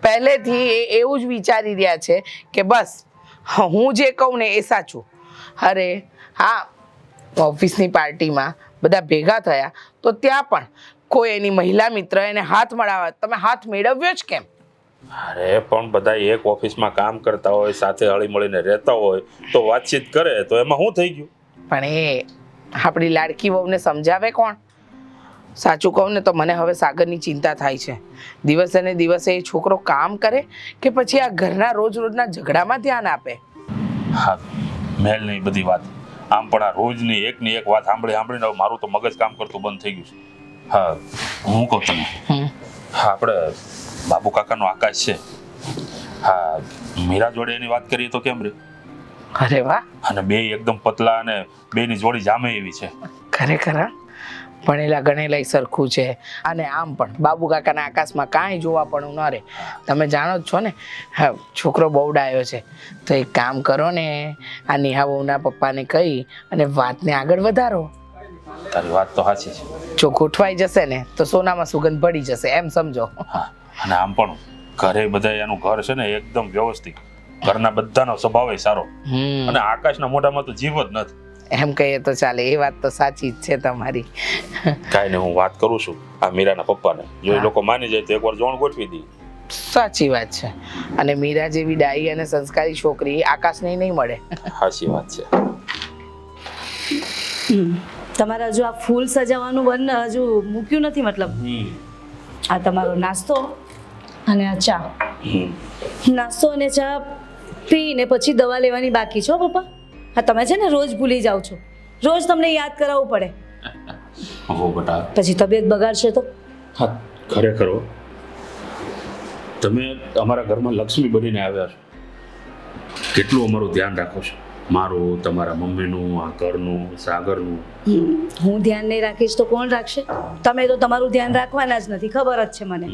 પહેલેથી એ એવું જ વિચારી રહ્યા છે કે બસ હું જે કહું ને એ સાચું. અરે હા, ઓફિસની પાર્ટીમાં બધા ભેગા થયા તો ત્યાં પણ કોઈ એની મહિલા મિત્ર એને હાથ મળાવવા, તમે હાથ મેળવ્યો જ કેમ? અરે પણ બધા એક ઓફિસમાં કામ કરતા હોય, સાથે હળી મળીને રહેતા હોય તો વાતચીત કરે તો એમાં શું થઈ ગયું? પણ એ આપણી લાડકી વહુને સમજાવે કોણ? સાચું કહું ને તો મને હવે સાગરની ચિંતા થાય છે. દિવસે ને દિવસે એ છોકરો કામ કરે કે પછી આ ઘરના રોજ રોજના ઝઘડામાં ધ્યાન આપે? હા, મેલ નહીં બધી વાત. આમ પણ આ રોજની એકની એક વાત સાંભળીને હવે મારું તો મગજ કામ કરતું બંધ થઈ ગયું છે. હા, હું કહું તમને, હા આપણે બાબુ કાકાનો આકાશ છે, હા મીરા જોડે એની વાત કરીએ તો કેમ રે? અરે વાહ, અને બે એકદમ પતલા અને બેની જોડી જામે એવી છે. ખરેખર હા, ભણેલા ગણેલા સરખું છે. અને આમ પણ બાબુ કાકાના આકાશમાં કાંઈ જોવા પણ ન રહે. તમે જાણો જ છો ને, હા છોકરો બહુ ડાયો છે. તો એક કામ કરો ને, આ નેહા વહુના પપ્પાને કહી અને વાતને આગળ વધારો. તારી વાત તો સાચી છે. જો ગોઠવાઈ જશે ને તો સોનામાં સુગંધ પડી જશે, એમ સમજો. હા, અને આમ પણ ઘરે બધા એનું ઘર છે ને એકદમ વ્યવસ્થિત, ઘરના બધાનો સ્વભાવ સારો, અને આકાશના મોઢામાં તો જીવ જ નથી. એમ કહીએ તો ચાલે, એ વાત તો સાચી જ છે તમારી. કાંઈ નહીં, હું વાત કરું છું આ મીરાના પપ્પાને, જો એ લોકો માની જાય તો એકવાર જોણ ગોઠવી દઈએ. સાચી વાત છે. અને મીરા જેવી ડાઈ અને સંસ્કારી છોકરી આકાશને નહીં મળે. સાચી વાત છે. તમારે હજુ આ ફૂલ સજાવવાનું બંધ હજુ મૂક્યું નથી? મતલબ આ તમારો નાસ્તો અને આ ચા. નાસ્તો અને ચા પીને પછી દવા લેવાની બાકી છો પપ્પા? હા, તમે છે ને રોજ ભૂલી જાઓ છો, રોજ તમને યાદ કરાવવું પડે, હો બેટા. પછી તબિયત બગાડશે તો. હા, ખરેખર તમે અમારા ઘરમાં લક્ષ્મી બનીને આવ્યા છો. કેટલું અમારું ધ્યાન રાખો છો, મારું, તમારા મમ્મીનું, આ ઘરનું, સાગરનું. હું ધ્યાન નહીં રાખીશ તો કોણ રાખશે? તમે તો તમારું ધ્યાન રાખવાના જ નથી, ખબર જ છે મને.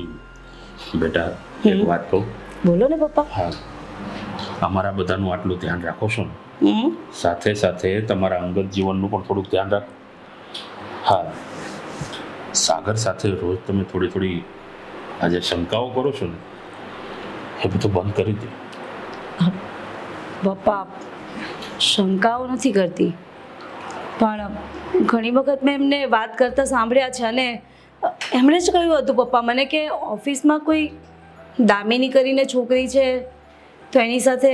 બેટા એક વાત કહું? બોલો ને પપ્પા. હા, અમારા બધાનું આટલું ધ્યાન રાખો છો ને, સાથે સાથે તમારા અંગત જીવનનું પણ થોડુંક ધ્યાન રાખો. હા, સાગર સાથે રોજ તમે થોડી થોડી આ જે શંકાઓ કરો છો ને એ બધું બંધ કરી દો. પપ્પા, શંકાઓ નથી કરતી, પણ ઘણી વખત મેં એમને વાત કરતા સાંભળ્યા છે અને એમણે જ કહ્યું હતું પપ્પા મને કે ઓફિસમાં કોઈ દામિની કરીને છોકરી છે તો એની સાથે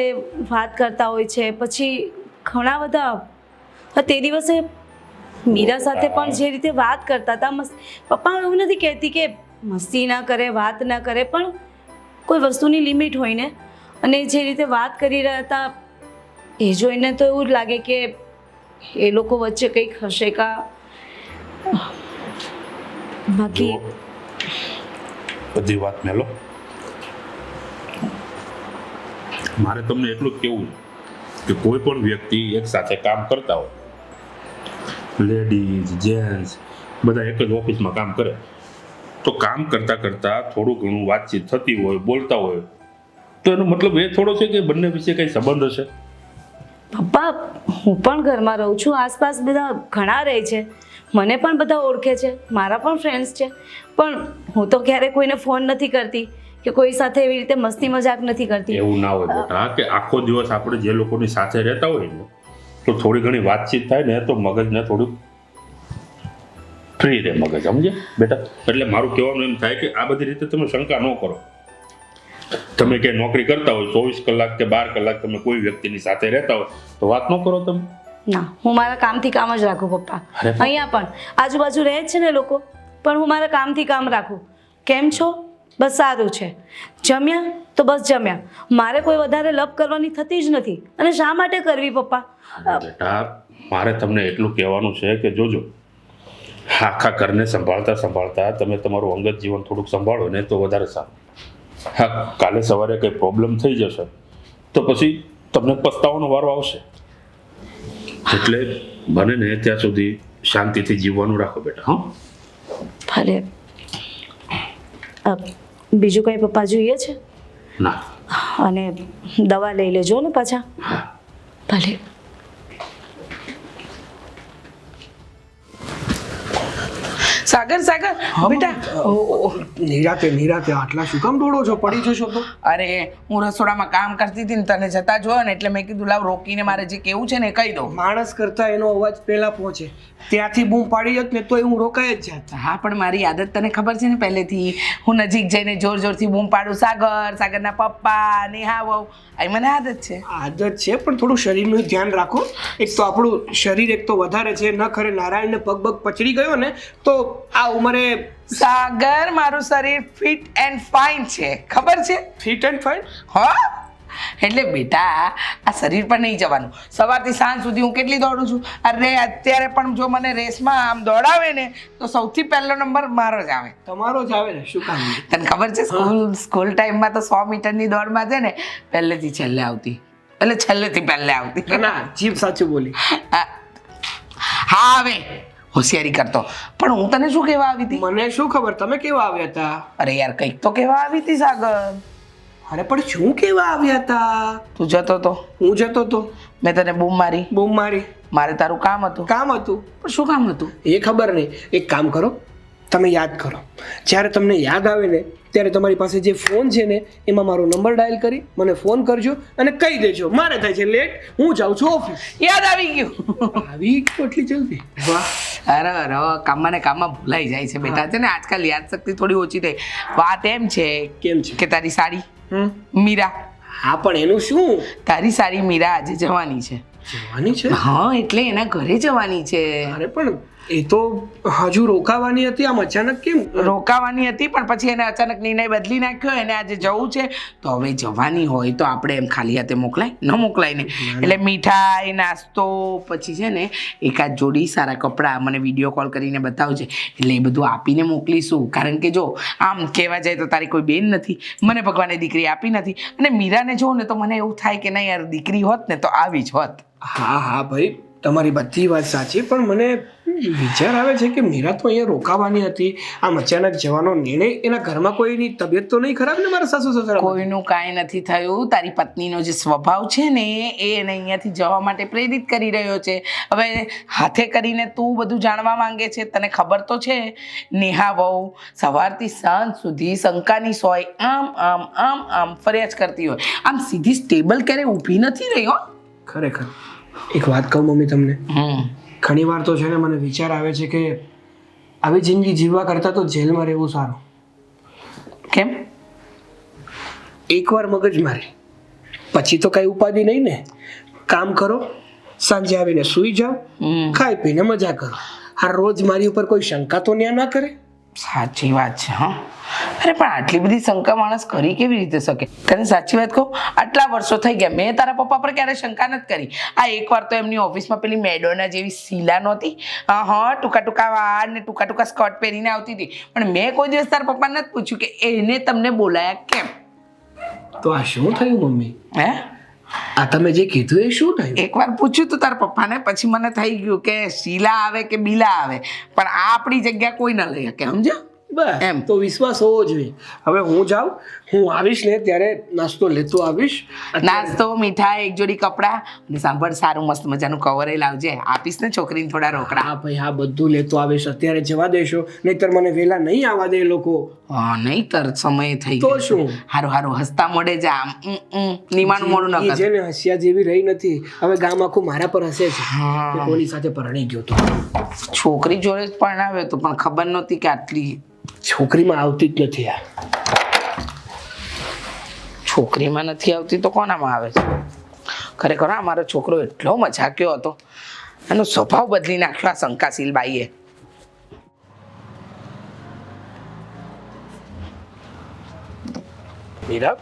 વાત કરતા હોય છે. પછી ઘણા બધા તે દિવસે મીરા સાથે પણ જે રીતે વાત કરતા હતા, પપ્પા એવું નથી કહેતી કે મસ્તી ના કરે, વાત ના કરે, પણ કોઈ વસ્તુની લિમિટ હોય ને. અને જે રીતે વાત કરી રહ્યા હતા એ જોઈને તો એવું જ લાગે કે એ લોકો વચ્ચે કંઈક હશે કા. બાકી બધી વાત મેલો. મારે તમને એટલું જ કહેવું કે કોઈ પણ વ્યક્તિ એક સાથે કામ કરતા હોય, લેડીઝ જેન્ટ્સ બધા એક જ ઓફિસમાં કામ કરે, તો કામ કરતા કરતા થોડું ઘણું વાતચીત થતી હોય, બોલતા હોય, તો એનો મતલબ એ થોડો છે કે બંને વિશે કંઈ સંબંધ હશે. પપ્પા, હું પણ ઘરમાં રહું છું, આસપાસ બધા ઘણા રહે છે, મને પણ બધા ઓળખે છે, મારા પણ ફ્રેન્ડ્સ છે, પણ હું તો ક્યારેય કોઈને ફોન નથી કરતી કે કોઈ સાથે એવી રીતે મસ્તી મજાક નથી કરતી. એવું ના હોય બેટા કે આખો દિવસ આપણે જે લોકોની સાથે રહેતા હોય ને તો થોડી ઘણી વાતચીત થાય ને તો મગજને થોડુંક ફ્રી રહે મગજ, સમજે બેટા? એટલે મારું કહેવાનું એમ થાય કે આ બધી રીતે તમે શંકા ન કરો. તમે કે નોકરી કરતા હોય 24 કલાક કે 12 કલાક તમે કોઈ વ્યક્તિની સાથે રહેતા હોય તો વાત ન કરો તમે. ના, હું મારા કામથી કામ જ રાખું પપ્પા. અહીંયા પણ આજુબાજુ રહે છે ને લોકો, પણ હું મારા કામથી કામ રાખું. કેમ છો? બસ સારું છે. જમ્યા તો બસ જમ્યા, મારે કોઈ વધારે લપ કરવાની થતી જ નથી. અને શા માટે કરવી પપ્પા? બેટા મારે તમને એટલું કહેવાનું છે કે જોજો આખા ઘરને સંભાળતા સંભાળતા તમે તમારું અંગત જીવન થોડુંક સંભાળો ને તો વધારે સારું. હા, કાલે સવારે કંઈ પ્રોબ્લેમ થઈ જશે તો પછી તમને પસ્તાવાનો વારો આવશે. એટલે બને ને ત્યાં સુધી શાંતિથી જીવવાનું રાખો બેટા. હા, ભલે. બીજું કંઈ પપ્પા જોઈએ છે? ના, અને દવા લઈ લેજો ને પાછા. ભલે. સાગર બેટા નિરાતે આટલા શું કામ દોડો છો? પડી જશો તો? અરે હું રસોડામાં કામ કરતી હતી ને તને જતા જોયો ને એટલે મેં કીધું લાવ રોકીને મારે જે કેવું છે ને એ કહી દઉં. માણસ કરતા એનો અવાજ પહેલા પહોંચે. ત્યાંથી બૂમ પાડી જત ને તોય હું રોકાય જ જાત. હા પણ મારી આદત તને ખબર છે ને પહેલેથી. હું નજીક જઈને જોરથી બૂમ પાડું, સાગરના પપ્પા, નેહા વહુ. આ મને આદત છે. આદત છે પણ થોડું શરીરનું ધ્યાન રાખો. એક તો આપણું શરીર એક તો વધારે છે, ન ખરે નારાયણને પગ પચડી ગયો ને તો આ ઉંમરે સાગર મારું શરીર ફિટ એન્ડ ફાઇન છે, ખબર છે? Fit and fine. હા એટલે બેટા આ શરીર પર નહીં જવાનું. સવારથી સાંજ સુધી હું કેટલી દોડું છું. અરે અત્યારે પણ જો મને રેસમાં આમ દોડાવે ને તો સૌથી પહેલો નંબર મારો જ આવે. તમારો જ આવે ને, શું કામ? તને ખબર છે સ્કૂલ ટાઈમમાં તો 100 મીટરની દોડમાં છે ને પહેલેથી છેલ્લે આવતી, એટલે છેલ્લેથી પહેલે આવતી. ના, જીભ સાચું બોલી. હા હવે હોશિયારી કરતો. પણ હું તને શું કહેવા આવી હતી? મને શું ખબર તમે કેવા આવ્યા હતા? અરે યાર કંઈક તો કહેવા આવી હતી સાગર. અરે પણ શું કેવા આવ્યા હતા? તું જતો તો, હું જતો તો, મેં તને બૂમ મારી, બૂમ મારી. મારે તારું કામ હતું. કામ હતું. પણ શું કામ હતું એ ખબર નહીં. એક કામ કરો, તમે યાદ કરો. જ્યારે તમને યાદ આવે ને ત્યારે તમારી પાસે જે ફોન છે ને એમાં મારો નંબર ડાયલ કરી મને ફોન કરજો અને કહી દેજો મારે થાય છે લેટ, હું જાઉં છું ઓફિસ. યાદ આવી ગયું. આવી ગયું એટલી જલ્દી? વાહ. અરે કામમાં ને કામમાં ભૂલાઈ જાય છે બેટા. છે ને આજકાલ યાદશક્તિ થોડી ઓછી થઈ. વાત એમ છે કેમ છે? કે તારી સાડી મીરા, હા પણ એનું શું? તારી સાડી મીરા આજે જવાની છે. જવાની છે? હા એટલે એના ઘરે જવાની છે. અરે પણ એ તો હજુ રોકાવાની હતી, આમ અચાનક કેમ? રોકાવાની હતી પણ પછી એને અચાનક નિર્ણય બદલી નાખ્યો. એને આજે જવું છે તો હવે જવાની હોય તો આપણે એમ ખાલી હાથે મોકલાય ન મોકલાય ને. એટલે મીઠાઈ, નાસ્તો, પછી છે ને એકાદ જોડી સારા કપડાં મને વિડીયો કોલ કરીને બતાવજે. એટલે એ બધું આપીને મોકલીશું. કારણ કે જો આમ કહેવા જાય તો તારી કોઈ બેન નથી, મને ભગવાને દીકરી આપી નથી. અને મીરાને જોઉં ને તો મને એવું થાય કે નહીં યાર દીકરી હોત ને તો આવી જ હોત. હા ભાઈ તમારી બધી વાત સાચી, પણ મને વિચાર આવે છે કે મીરા તો અહીંયા રોકાવાની હતી, આમ અચાનક જવાનો નિર્ણય. એના ઘરમાં કોઈની તબિયત તો નહીં ખરાબ ને? મારા સાસુ સસરા કોઈનું કાંઈ નથી થયું. તારી પત્નીનો જે સ્વભાવ છે ને એ એને અહીંયાથી જવા માટે પ્રેરિત કરી રહ્યો છે. હવે હાથે કરીને તું બધું જાણવા માંગે છે. તને ખબર તો છે નેહા વહુ સવારથી સાંજ સુધી શંકાની સોય આમ આમ આમ આમ ફર્યા જ કરતી હોય. આમ સીધી સ્ટેબલ ક્યારે ઊભી નથી રહી. હો ખરેખર એક વાત કહું મમ્મી તમને, ઘણી વાર તો છે ને મને વિચાર આવે છે કે આવી જિંદગી જીવવા કરતાં તો જેલમાં રહેવું સારું. કેમ? એકવાર મગજ મારી પછી તો કઈ ઉપાધિ નહીં ને. કામ કરો, સાંજે આવીને સૂઈ જાઓ, ખાઈ પીને મજા કરો. આ રોજ મારી ઉપર કોઈ શંકા તો ન્યા ના કરે. સાચી વાત છે. હા અરે પણ આટલી બધી શંકા માણસ કરી કેવી રીતે શકે? તને સાચી વાત કહું, આટલા વર્ષો થઈ ગયા મેં તારા પપ્પા પર ક્યારે શંકા નથી કરી. આ એકવાર તો એમની ઓફિસમાં પેલી મેડોના જેવી શીલા નહોતી, હા ટૂંકા વાળ ને ટૂંકા સ્કર્ટ પહેરીને આવતી હતી. પણ મેં કોઈ દિવસ તારા પપ્પાને નથી પૂછ્યું કે એને તમને બોલાયા કેમ. તો આ શું થયું મમ્મી? હે આ તમે જે કીધું એ શું થયું? એકવાર પૂછ્યું તું તારા પપ્પાને, પછી મને થઈ ગયું કે શીલા આવે કે બીલા આવે, પણ આ આપણી જગ્યા કોઈ ન લઈ શકે. સમજો? બસ એમ તો વિશ્વાસ હોવો જોઈએ. હવે હું જાઉં, હું આવીશ ને ત્યારે નાસ્તો લેતો આવીશ. નાસ્તો, મીઠાઈ, એક જોડી કપડાં અને સાંભળ સારું મસ્ત મજાનું કવર લાવજે. આપીશ ને છોકરીને થોડા રોકડા. હા ભાઈ હા બધું લેતો આવીશ. અત્યારે જવા દેશો નહીતર મને વહેલા નહીં આવવા દે એ લોકો. હા નહીં તર સમય થઈ તો ગયો. શું? હારું હસતા મોડે જા. આમ નિમાણું મોડું ન ઈ કર. છે ને હસ્યા જેવી રહી નથી. હવે ગામ આખું મારા પર હસે છે કે કોની સાથે પરણી ગયો તો. છોકરી જોડે જ પરણાવ્યો તો પણ ખબર નહોતી કે આટલી છોકરીમાં આવતી જ નથી. આ છોકરીમાં નથી આવતી તો કોનામાં આવે છે? ખરેખર આ મારો છોકરો એટલો મજાક્યો હતો, એનો સ્વભાવ બદલી નાખ્યો આ શંકાશીલ બાઈએ. મીરા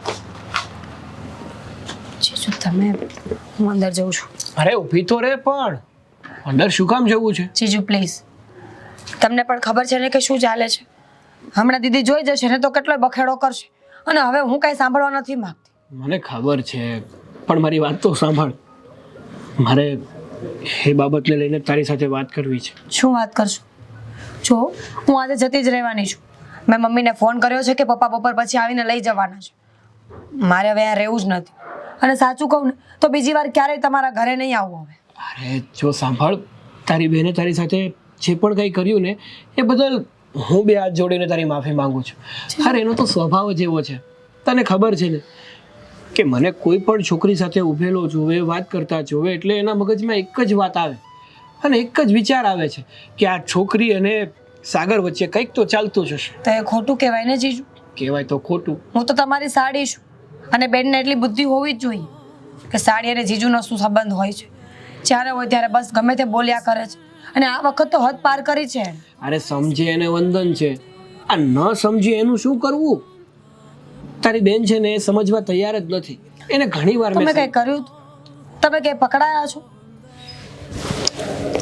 જીજુ તમે, હું અંદર જઉં છું. અરે ઊભી તો રે, પણ અંદર શું કામ જવું છે? જીજુ પ્લીઝ, તમને પણ ખબર છે ને કે શું ચાલે છે. હમણાં દીદી જોઈ જશે ને તો કેટલો બખેડો કરશે, અને હવે હું કાંઈ સાંભળવા નથી માંગતી. મને ખબર છે, પણ મારી વાત તો સાંભળ. મારે એ બાબતને લઈને તારી સાથે વાત કરવી છે. શું વાત કરશું? જો હું આજે જતી જ રહેવાની છું. મેં મમ્મીને ફોન કર્યો છે કે પપ્પા બપોર પછી આવીને લઈ જવાના છે. મારે હવે અહીંયા રહેવું જ નથી. અને સાચું કહું ને તો બીજી વાર ક્યારેય તમારા ઘરે નહીં આવું હવે. અરે જો સાંભળ, તારી બેને તારી સાથે જે પણ કંઈ કર્યું ને એ બદલ હું બે હાથ જોડીને તારી માફી માંગુ છું. અરે એનો તો સ્વભાવ જ એવો છે, તને ખબર છે ને કે મને કોઈ પણ છોકરી સાથે ઊભેલો જોવે, વાત કરતા જોવે એટલે એના મગજમાં એક જ વાત આવે અને એક જ વિચાર આવે છે કે આ છોકરી અને સાગર વચ્ચે કંઈક તો ચાલતું જ હશે. તો એ ખોટું કહેવાય ને જીજુ? કહેવાય તો ખોટું. હું તો તમારી સાડી છું અને બેનને એટલી બુદ્ધિ હોવી જ જોઈએ કે સાડી અને જીજુનો શું સંબંધ હોય છે. જ્યારે હોય ત્યારે બસ ગમે તે બોલ્યા કરે છે અને આ વખત તો હદ પાર કરી છે. અરે સમજે એને વંદન છે, આ ન સમજે એનું શું કરવું? તારી બેન છે ને એ સમજવા તૈયાર જ નથી. એને ઘણીવાર તમે મેં કઈ કર્યું હતું? તમે કઈ પકડાયા છો?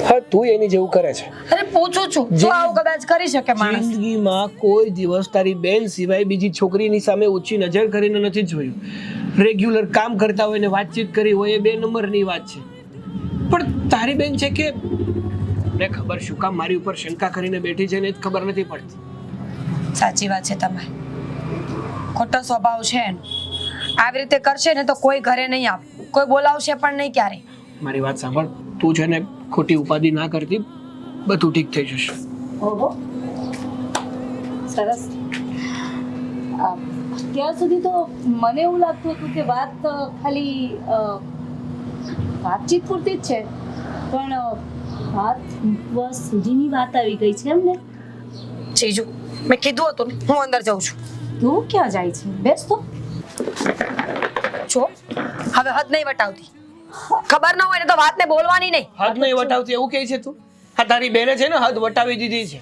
હા, તું એની જેવું કરે છે. અરે પૂછું છું, જો આવું કદાચ કરી શકે માણસ? જિંદગીમાં કોઈ દિવસ તારી બેન સિવાય બીજી છોકરીની સામે ઊંચી નજર કરીને નથી જોયું. રેગ્યુલર કામ કરતા હોય ને વાતચીત કરી હોય એ 2 નંબરની વાત છે, પણ તારી બેન છે કે મને ખબર શું કામ મારી ઉપર શંકા કરીને બેઠી છે ને એ જ ખબર નથી પડતી. સાચી વાત છે તમારી. ખોટો સ્વભાવ છે એનો. આવી રીતે કરશે ને તો કોઈ ઘરે નહીં આવે, કોઈ બોલાવશે પણ નહીં ક્યારેય. મારી વાત સાંભળ, તું છે ને ખોટી ઉપાધિ ના કરતી, બધું ઠીક થઈ જશે. ઓહો સરસ. અત્યાર સુધી તો મને એવું લાગતું હતું કે વાત ખાલી વાતચીત પૂરતી જ છે, પણ વાત મૂકવા સુધીની વાત આવી ગઈ છે એમ ને? જીજુ, મેં કીધું હતું ને હું અંદર જાઉં છું. તું ક્યાં જાય છે? બેસ તો. જો હવે હદ નહીં વટાવતી. ખબર ન હોય ને તો વાતને બોલવાની નહીં. હદ નહીં વટાવતી એવું કહે છે તું? આ તારી બેને છે ને હદ વટાવી દીધી છે.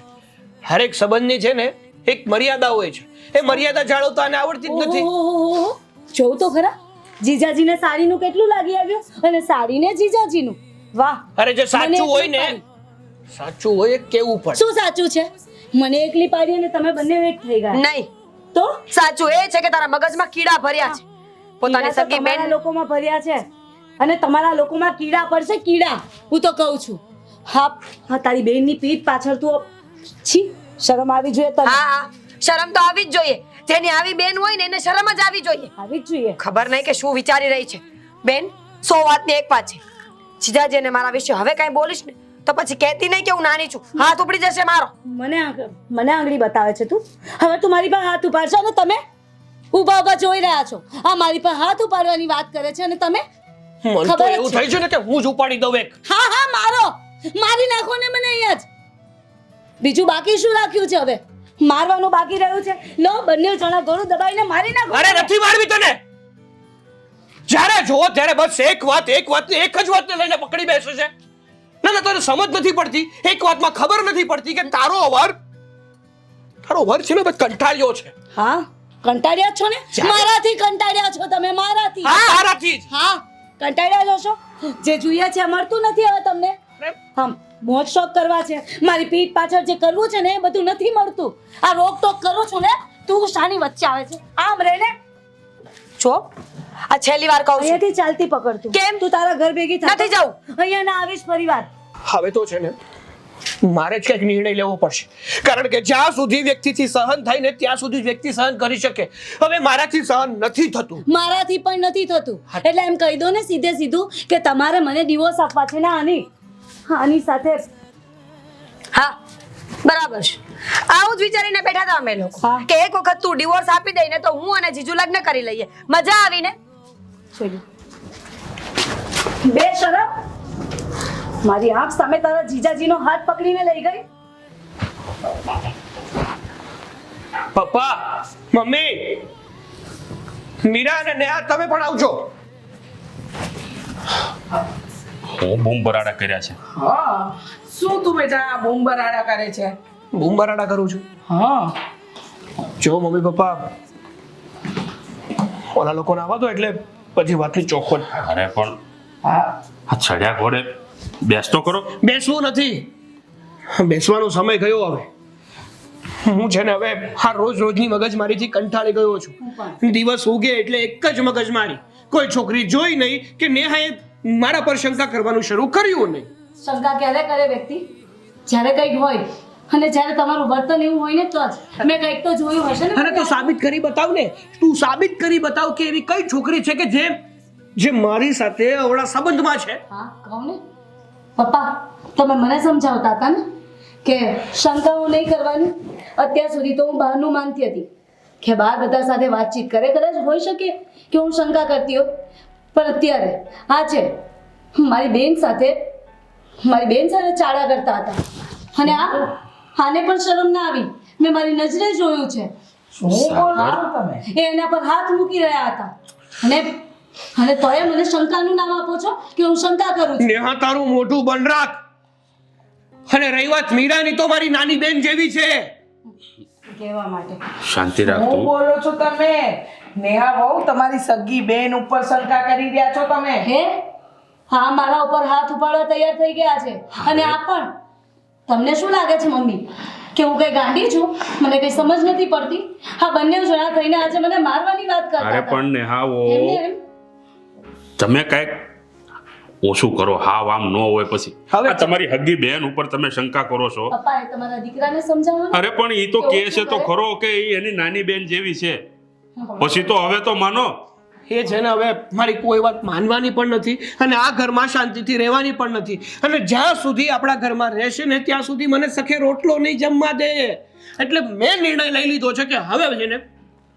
હરેક સંબંધની છે ને એક મર્યાદા હોય છે, એ મર્યાદા જાળવતા આને આવડતી જ નથી. ઓહો, જોઉં તો ખરા, જીજાજીને સાડીનું કેટલું લાગી આવ્યું અને સાડીને જીજાજીનું. વાહ. અરે જે સાચું મને હોય ને, એકલી સાચું હોય એ કેવું પડે. શું સાચું છે? મને એકલી પાડી અને તમે બંને વેટ થઈ ગયા. નહીં, તો સાચું એ છે કે તારા મગજમાં કીડા ભર્યા છે. પોતાની કીડા તો સગી તમારા બેન લોકોમાં ભર્યા છે અને તમારા લોકોમાં કીડા પડશે, કીડા. હું તો કહું છું. હા હા, તારી બેનની પીઠ પાછળ તું છી, શરમ આવી જોઈએ તને. હા હા, શરમ તો આવી જ જોઈએ. જેની આવી બેન હોય ને એને શરમ જ આવી જોઈએ. આવી જ જોઈએ. ખબર નહીં કે શું વિચારી રહી છે બેન. 100 વાતની એક વાત છે. જીજાજીને મારા વિશે હવે કાંઈ બોલીશ ને તો પછી કહેતી નહીં કે હું નાની છું, હાથ ઉપડી જશે મારો. મને આંગળી બતાવે છે તું. હવે તું મારી પાસે હાથ ઉપાડશો ને તમે ઊભા ઊભા જોઈ રહ્યા છો. આ મારી પાસે હાથ ઉપાડવાની વાત કરે છે અને તમે મન તો ખબર જ એવું છે. થઈ છે ને કે હું જ ઉપાડી દઉં એક. હા હા, મારી નાખો ને મને અહીંયા જ. બીજું બાકી શું રાખ્યું છે હવે? મારવાનું બાકી રહ્યું છે. લો, બંને જણા ગળું દબાઈને મારી નાખો. અરે નથી મારવી તને. જ્યારે જો ત્યારે બસ એક વાતને એક જ વાતને લઈને પકડી બેસે છે. ના ના, તને સમજ નથી પડતી. એક વાતમાં ખબર નથી પડતી કે તારો અવર છે ને બસ કંટાળ્યો છે. હા, કંટાળ્યા છો ને? મારાથી કંટાળ્યા છો તમે, મારાથી. હા, તારાથી જ. હા, કંટાળ્યા છો. જે જોઈએ છે મળતું નથી હવે તમને. હા, મોજ શોખ કરવા છે, મારી પીઠ પાછળ જે કરવું છે ને એ બધું નથી મળતું. આ રોક ટોક કરું છું ને, તું શાની વચ્ચે આવે છે? આમ રહે ને. જો આ છેલ્લી વાર કહું છું, અહીંયાથી ચાલતી પકડતું. કેમ? તું તારા ઘર ભેગી થા. નથી જાઉં. અહીંયા ના આવીશ ફરીવાર. હવે તો છે ને મારે જ કંઈક નિર્ણય લેવો પડશે, કારણ કે જ્યાં સુધી વ્યક્તિથી સહન થાય ને ત્યાં સુધી જ વ્યક્તિ સહન કરી શકે. હવે મારાથી સહન નથી થતું. મારાથી પણ નથી થતું. એટલે એમ કહી દો ને સીધે સીધું કે તમારે મને ડિવોર્સ આપવા છે ને આની સાથે. હા, બરાબર છે. આવું જ વિચારીને બેઠા હતા અમે લોકો હા. કે એક વખત તું ડિવોર્સ આપી દઈ ને તો હું અને જીજુ લગ્ન કરી લઈએ. મજા આવી ને? બે શરમ. મારી આંખ સામે તારા જીજાજીનો હાથ પકડીને લઈ ગઈ. પપ્પા, મમ્મી, મીરા અને નેહા, તમે પણ આવજો. હું બૂમ બરાડા કર્યા છે. હા, શું તું બેટા આ બૂમ બરાડા કરે છે? બૂમબરાડા કરું છું. હા, જો મમ્મી પપ્પા, ઓલા લોકોને આવવા દો એટલે પછી વાતની ચોખવટ. અરે પણ હા, આ ચડ્યા ઘોડે બેસતો કરો. બેસવું નથી, બેસવાનો સમય ગયો હવે. હું છે ને હવે આ રોજની મગજમારીથી કંટાળી ગયો છું. દિવસ ઉગે એટલે એક જ મગજમારી. કોઈ છોકરી જોઈ નહીં કે નેહાએ મારા પર શંકા કરવાનું શરૂ કર્યું નહીં. શંકા ક્યારે કરે વ્યક્તિ? જ્યારે કંઈક હોય અને જ્યારે તમારું વર્તન એવું હોય ને તો જ. મેં કંઈક તો જોયું હશે ને. અને તો સાબિત કરી બતાવ ને, તું સાબિત કરી બતાવ કે એવી કઈ છોકરી છે કે જે મારી સાથે અવળા સંબંધમાં છે. હા કહું ને પપ્પા, તમે મને સમજાવતા હતા ને કે શંકાઓ નહીં કરવાની. અત્યાર સુધી તો હું બહારનું માનતી હતી કે બહાર બધા સાથે વાતચીત કરે, કદાચ હોઈ શકે કે હું શંકા કરતી હોત, પણ અત્યારે આ છે મારી બેન સાથે ચાળા કરતા હતા અને આને પણ શરમ ના આવી. મેં મારી નજરે જોયું છે. શું બોલો છો તમે? એ એના પર હાથ મૂકી રહ્યા હતા અને તોય મને શંકાનું નામ આપો છો કે હું શંકા કરું છું. નેહા, તારું મોઢું બંધ રાખ. અને રહી વાત મીરાની, તો મારી નાની બેન જેવી છે. કહેવા માટે શાંતિ રાખ શું તું. બોલો છો તમે? નેહા વહુ, તમારી સગી બેન ઉપર શંકા કરી રહ્યા છો તમે. હે હા, મારા ઉપર હાથ ઉપાડવા તૈયાર થઈ ગયા છે. અને આ પણ તમને શું લાગે છે મમ્મી કે હું કઈ ગાંડી છું? મને કઈ સમજ નથી પડતી. હા, બંને જણા થઈને આજે મને મારવાની વાત કરતા અરે હતા. પણ નેહાઓ, એમને એમ તમે કઈક ઓછું કરો. હાવ આમ ન હોય પછી. હવે આ તમારી હગી બેન ઉપર તમે શંકા કરો છો. પપ્પા એ તમારા દીકરાને સમજાવો ને. અરે પણ એ તો કે કહે ઓછું છે તો કરે. ખરો કે ઈ એની નાની બેન જેવી છે. પછી તો હવે તો માનો. એ છે ને, હવે મારી કોઈ વાત માનવાની પણ નથી અને આ ઘરમાં શાંતિથી રહેવાની પણ નથી. અને જ્યાં સુધી આપણા ઘરમાં રહેશે ને ત્યાં સુધી મને સખે રોટલો નહીં જમવા દે. એટલે મેં નિર્ણય લઈ લીધો છે કે હવે છે ને,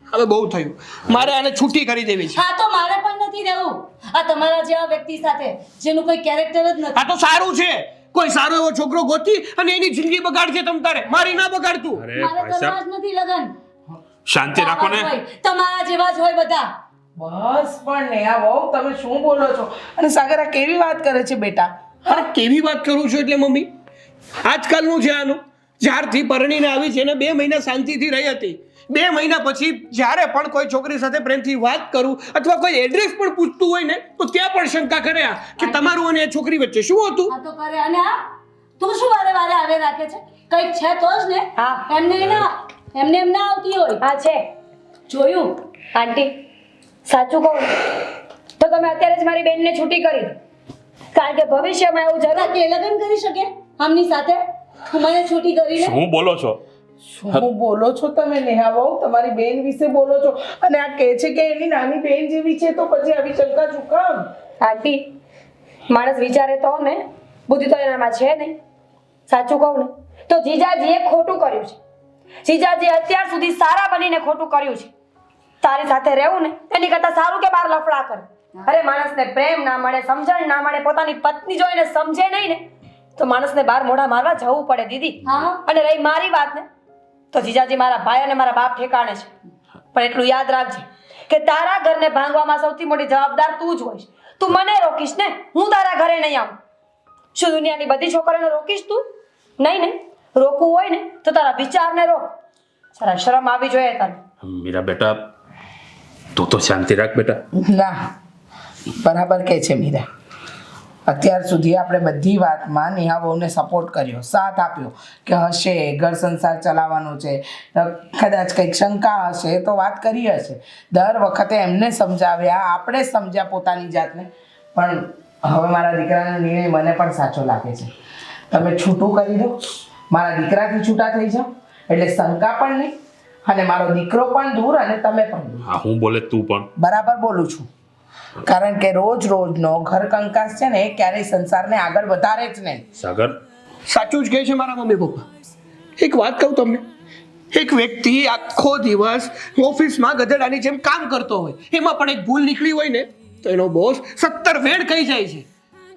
હવે બહુ થયું, મારે આને છૂટી કરી દેવી છે. હા, તો મારે પણ નથી રહેવું આ તમારા જેવા વ્યક્તિ સાથે જેનું કોઈ કેરેક્ટર જ નથી. આ તો સારું છે, કોઈ સારો એવો છોકરો ગોતી અને એની જિંદગી બગાડશે તમ તારે, મારી ના બગાડતું. અરે મારે ભાઈ કરવા સાહેબ, જ નથી લગન. શાંતિ રાખો ને. હોય, તમારા જેવા જ હોય બધા. બસ પણ નેહા વહુ, તમે શું બોલો છો? અને સાગર, આ કેવી વાત કરે છે બેટા? અરે કેવી વાત કરું છું એટલે મમ્મી, આજકાલનું છે આનું. જ્યારથી પરણીને આવી છે ને 2 મહિના શાંતિથી રહી હતી. 2 મહિના પછી જ્યારે પણ કોઈ છોકરી સાથે પ્રેમથી વાત કરું અથવા કોઈ એડ્રેસ પણ પૂછતું હોય ને તો ત્યાં પણ શંકા કરે કે તમારું અને એ છોકરી વચ્ચે શું હતું. આ તો કરે. અને આ તું શું વારે વારે આવે રાખે છે? કંઈક છે તો જ ને. હા. એમને એમ ના આવતી હોય. હા છે. જોયું? આંટી, સાચું કહું તો તમે અત્યારે જ મારી બેનને છૂટી કરી દો. કારણ કે ભવિષ્યમાં એવું જરૂર કે લગ્ન કરી શકે આમની સાથે? મને છૂટી કરીને શું બોલો છો? શું બોલો છો તમે નેહા વહુ? તમારી બેન વિશે બોલો છો અને આ કહે છે કે એની નાની બેન જેવી છે, તો પછી આવી શંકા શું કામ? આંટી, માણસ વિચારે તો ને, બુદ્ધિ તો એનામાં છે નહીં. સાચું કહું ને તો જીજાજીએ ખોટું કર્યું છે. જીજાજી અત્યાર સુધી સારા બનીને ખોટું કર્યું છે. તારી સાથે રહેવું ને એની કરતા સારું કે બાર લફડા કરે. અરે માણસને પ્રેમ ના મળે, સમજણ ના મળે, પોતાની પત્ની જોઈને સમજે નહીં ને તો માણસને બાર મોઢા મારવા જવું પડે દીદી. હા. અને રહી મારી વાત ને, તો જીજાજી મારા ભાઈ અને મારા બાપ ઠેકાણે છે. પણ એટલું યાદ રાખજે કે તારા ઘરને ભાંગવામાં સૌથી મોટી જવાબદાર તું જ હોઈશ. તું મને રોકીશ ને, હું તારા ઘરે નહીં આવું. શું દુનિયાની બધી છોકરીઓને રોકીશ તું? નહીં ને. રોકવું હોય ને તો તારા વિચારને રોક. જરા શરમ આવી જોઈએ તને. મીરા બેટા, તું તો શાંતિ રાખ બેટા. ના, બરાબર કહે છે મીરા. અત્યાર સુધી આપણે બધી વાતમાં નેહા વહુને સપોર્ટ કર્યો, સાથ આપ્યો કે હશે, ઘર સંસાર ચલાવવાનો છે, કદાચ કંઈક શંકા હશે તો વાત કરી હશે. દર વખતે એમને સમજાવ્યા, આપણે સમજ્યા પોતાની જાતને. પણ હવે મારા દીકરાનો નિર્ણય મને પણ સાચો લાગે છે. તમે છૂટું કરી દો, મારા દીકરાથી છૂટા થઈ જાઓ, એટલે શંકા પણ નહીં અને મારો દીકરો પણ દૂર અને તમે પણ દૂર. હા, હું બોલે તું પણ. બરાબર બોલું છું. કારણ કે રોજનો ઘર કંકાસ છે ને એ ક્યારેય સંસારને આગળ વધારે જ નહીં. સાગર, સાચું જ કહે છે મારા મમ્મી પપ્પા. એક વાત કહું તમને, એક વ્યક્તિ આખો દિવસ ઓફિસમાં ગધેડાની જેમ કામ કરતો હોય, એમાં પણ એક ભૂલ નીકળી હોય ને તો એનો બોસ 17 વેણ કહી જાય છે.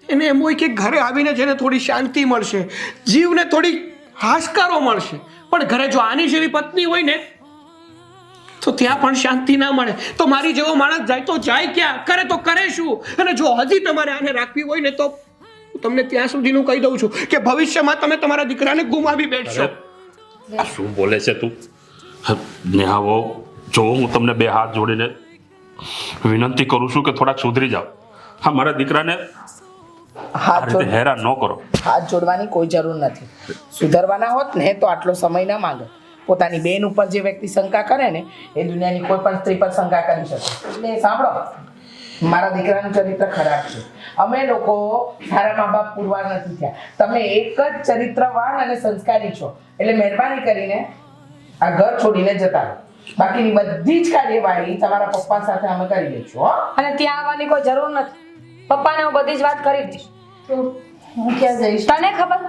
એને એમ હોય કે ઘરે આવીને જેને થોડી શાંતિ મળશે, જીવને થોડી હાશકારો મળશે. પણ ઘરે જો આની જેવી પત્ની હોય ને તો ત્યાં પણ શાંતિ ના મળે. તો મારી જેવો માણસ જાય તો જાય ક્યાં, કરે તો કરે શું? અને જો હજી તમારે આને રાખવી હોય ને તો તમને ત્યાં સુધીનું કહી દઉં છું કે ભવિષ્યમાં તમે તમારા દીકરાને ગુમાવી બેઠશો. આ શું બોલે છે તું? નેહા વહુ, જો હું તમને 2 હાથ જોડીને વિનંતી કરું છું કે થોડાક સુધરી જાઓ. હા, મારા દીકરાને આ હાથ રીતે હેરાન ન કરો. હાથ જોડવાની કોઈ જરૂર નથી. સુધરવાના હોત ને તો આટલો સમય ના માંગે. પોતાની બેન ઉપર જે વ્યક્તિ શંકા કરે ને એ દુનિયાની કોઈ પણ સ્ત્રી પર શંકા કરી શકે. એટલે સાંભળો, મારા દીકરાનું ચરિત્ર ખરાબ છે. અમે લોકો સારા મા બાપ પુરવાર નથી થયા. તમે એક જ ચરિત્રવાન અને સંસ્કારી છો, એટલે મહેરબાની કરીને આ ઘર છોડીને જતા રહો. બાકીની બધી જ કાર્યવાહી તમારા પપ્પા સાથે અમે કરી લઈશું હો. અને ત્યાં આવવાની કોઈ જરૂર નથી. પપ્પાને હું બધી જ વાત કરી દઈશ. તો હું ક્યાં જઈશ? તને ખબર,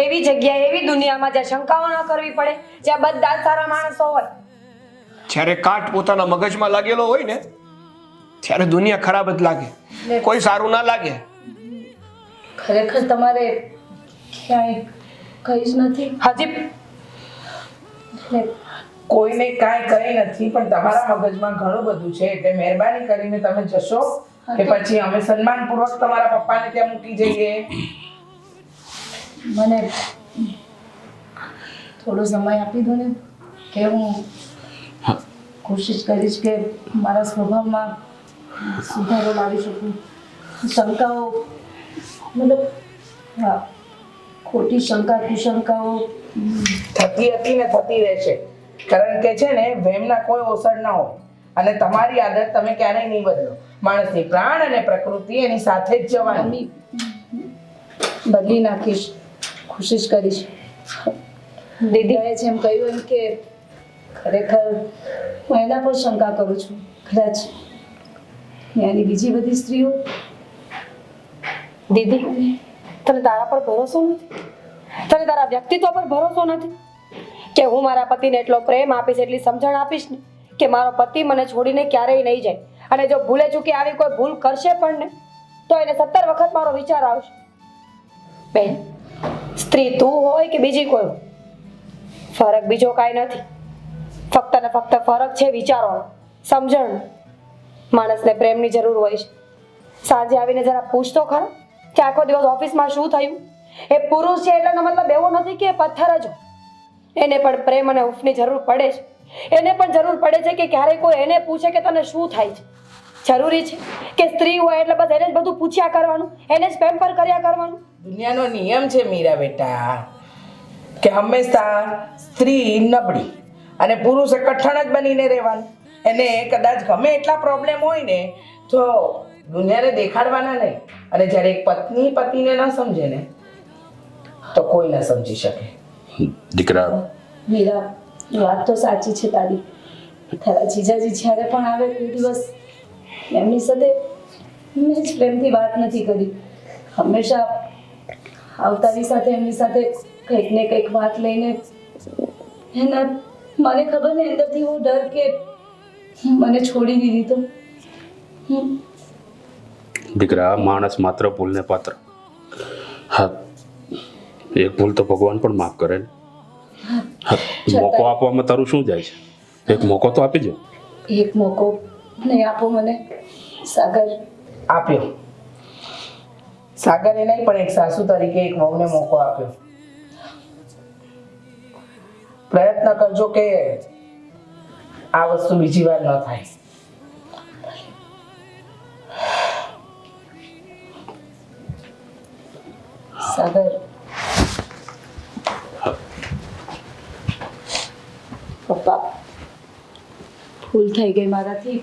એવી જગ્યાએ એવી દુનિયામાં જ્યાં શંકાઓ ન કરવી પડે, જ્યાં બધા જ સારા માણસો હોય. જ્યારે કાટ પોતાના મગજમાં લાગેલો હોય ને ત્યારે દુનિયા ખરાબ જ લાગે, કોઈ સારું ના લાગે. ખરેખર તમારે ક્યાંય કઈ જ નથી? હજી કોઈને કાંઈ કઈ નથી, પણ તમારા મગજમાં ઘણું બધું છે, એટલે મહેરબાની કરીને તમે જશો કે પછી અમે સન્માનપૂર્વક તમારા પપ્પાને ત્યાં મૂકી જઈએ. મને થોડો સમય આપી દો ને, કે હું કોશિશ કરીશ કે મારા સ્વભાવમાં સુધારો લાવી શકું. શંકાઓ મતલબ હા, ખોટી શંકા કુશંકાઓ થતી હતી ને થતી રહેશે, કારણ કે છે ને વહેમના કોઈ ઓસર ના હોય, અને તમારી આદત તમે ક્યારેય નહીં બદલો. માણસની પ્રાણ અને પ્રકૃતિ એની સાથે જ જવાની. બદલી નાખીશ, કોશિશ કરીશ. દીદીએ જેમ કહ્યું એમ કે ખરેખર હું એના પર શંકા કરું છું. કદાચ ત્યાંની બીજી બધી સ્ત્રીઓ. દીદી, તને તારા પર ભરોસો નથી? તને તારા વ્યક્તિત્વ પર ભરોસો નથી કે હું મારા પતિને એટલો પ્રેમ આપીશ, એટલી સમજણ આપીશ ને કે મારો પતિ મને છોડીને ક્યારેય નહીં જાય, અને જો ભૂલે ચૂકે આવી કોઈ ભૂલ કરશે પણ ને તો એને 17 વખત મારો વિચાર આવશે. બેન, સ્ત્રી તું હોય કે બીજી કોઈ હોય, ફરક બીજો કાંઈ નથી. ફક્ત ને ફક્ત ફરક છે વિચારોનો, સમજણનો. માણસને પ્રેમની જરૂર હોય છે. સાંજે આવીને જરા પૂછતો ખરો કે આખો દિવસ ઓફિસમાં શું થયું. એ પુરુષ છે એટલેનો મતલબ એવો નથી કે એ પથ્થર જ હોય. એને પણ પ્રેમ અને ઉફની જરૂર પડે છે. એને પણ જરૂર પડે છે કે ક્યારેય કોઈ એને પૂછે કે તને શું થાય છે. જરૂરી છે કે સ્ત્રી હોય એટલે બસ એને જ બધું પૂછ્યા કરવાનું, એને જ પેમ્પર કર્યા કરવાનું? દુનિયાનો નિયમ છે મીરા બેટા, કે હંમેશા સ્ત્રી નબળી અને પુરુષે કઠણ જ બનીને રહેવાનું. એને કદાચ ગમે એટલા પ્રોબ્લેમ હોય ને તો દુનિયાને દેખાડવાના નહીં. અને જ્યારે એક પત્ની પતિને ન સમજે ને તો કોઈ ન સમજી શકે. દીકરા, મીરા, વાત તો સાચી છે તારી. તારા જીજાજી જ્યારે પણ આવે કોઈ દિવસ એમની સાથે મેં જ પ્રેમથી વાત નથી કરી. હંમેશા આવતાની સાથે એમની સાથે કંઈક ને કંઈક વાત લઈને એના મને ખબર ને અંદરથી એવો ડર કે મને છોડી દીધી તો. દીકરા, માણસ માત્ર ભૂલને પાત્ર. હા, એક ભૂલ તો ભગવાન પણ માફ કરે ને. મોકો આપવામાં તારું શું જાય છે? એક મોકો તો આપી દો. એક મોકો નહીં આપો મને સાગર? આપ્યો. સાગરે નહીં પણ એક સાસુ તરીકે એક વહુને મોકો આપ્યો. પ્રયત્ન કરજો કે આ વસ્તુ બીજી વાર ન થાય. સાગર, પપ્પા, ભૂલ થઈ ગઈ મારાથી.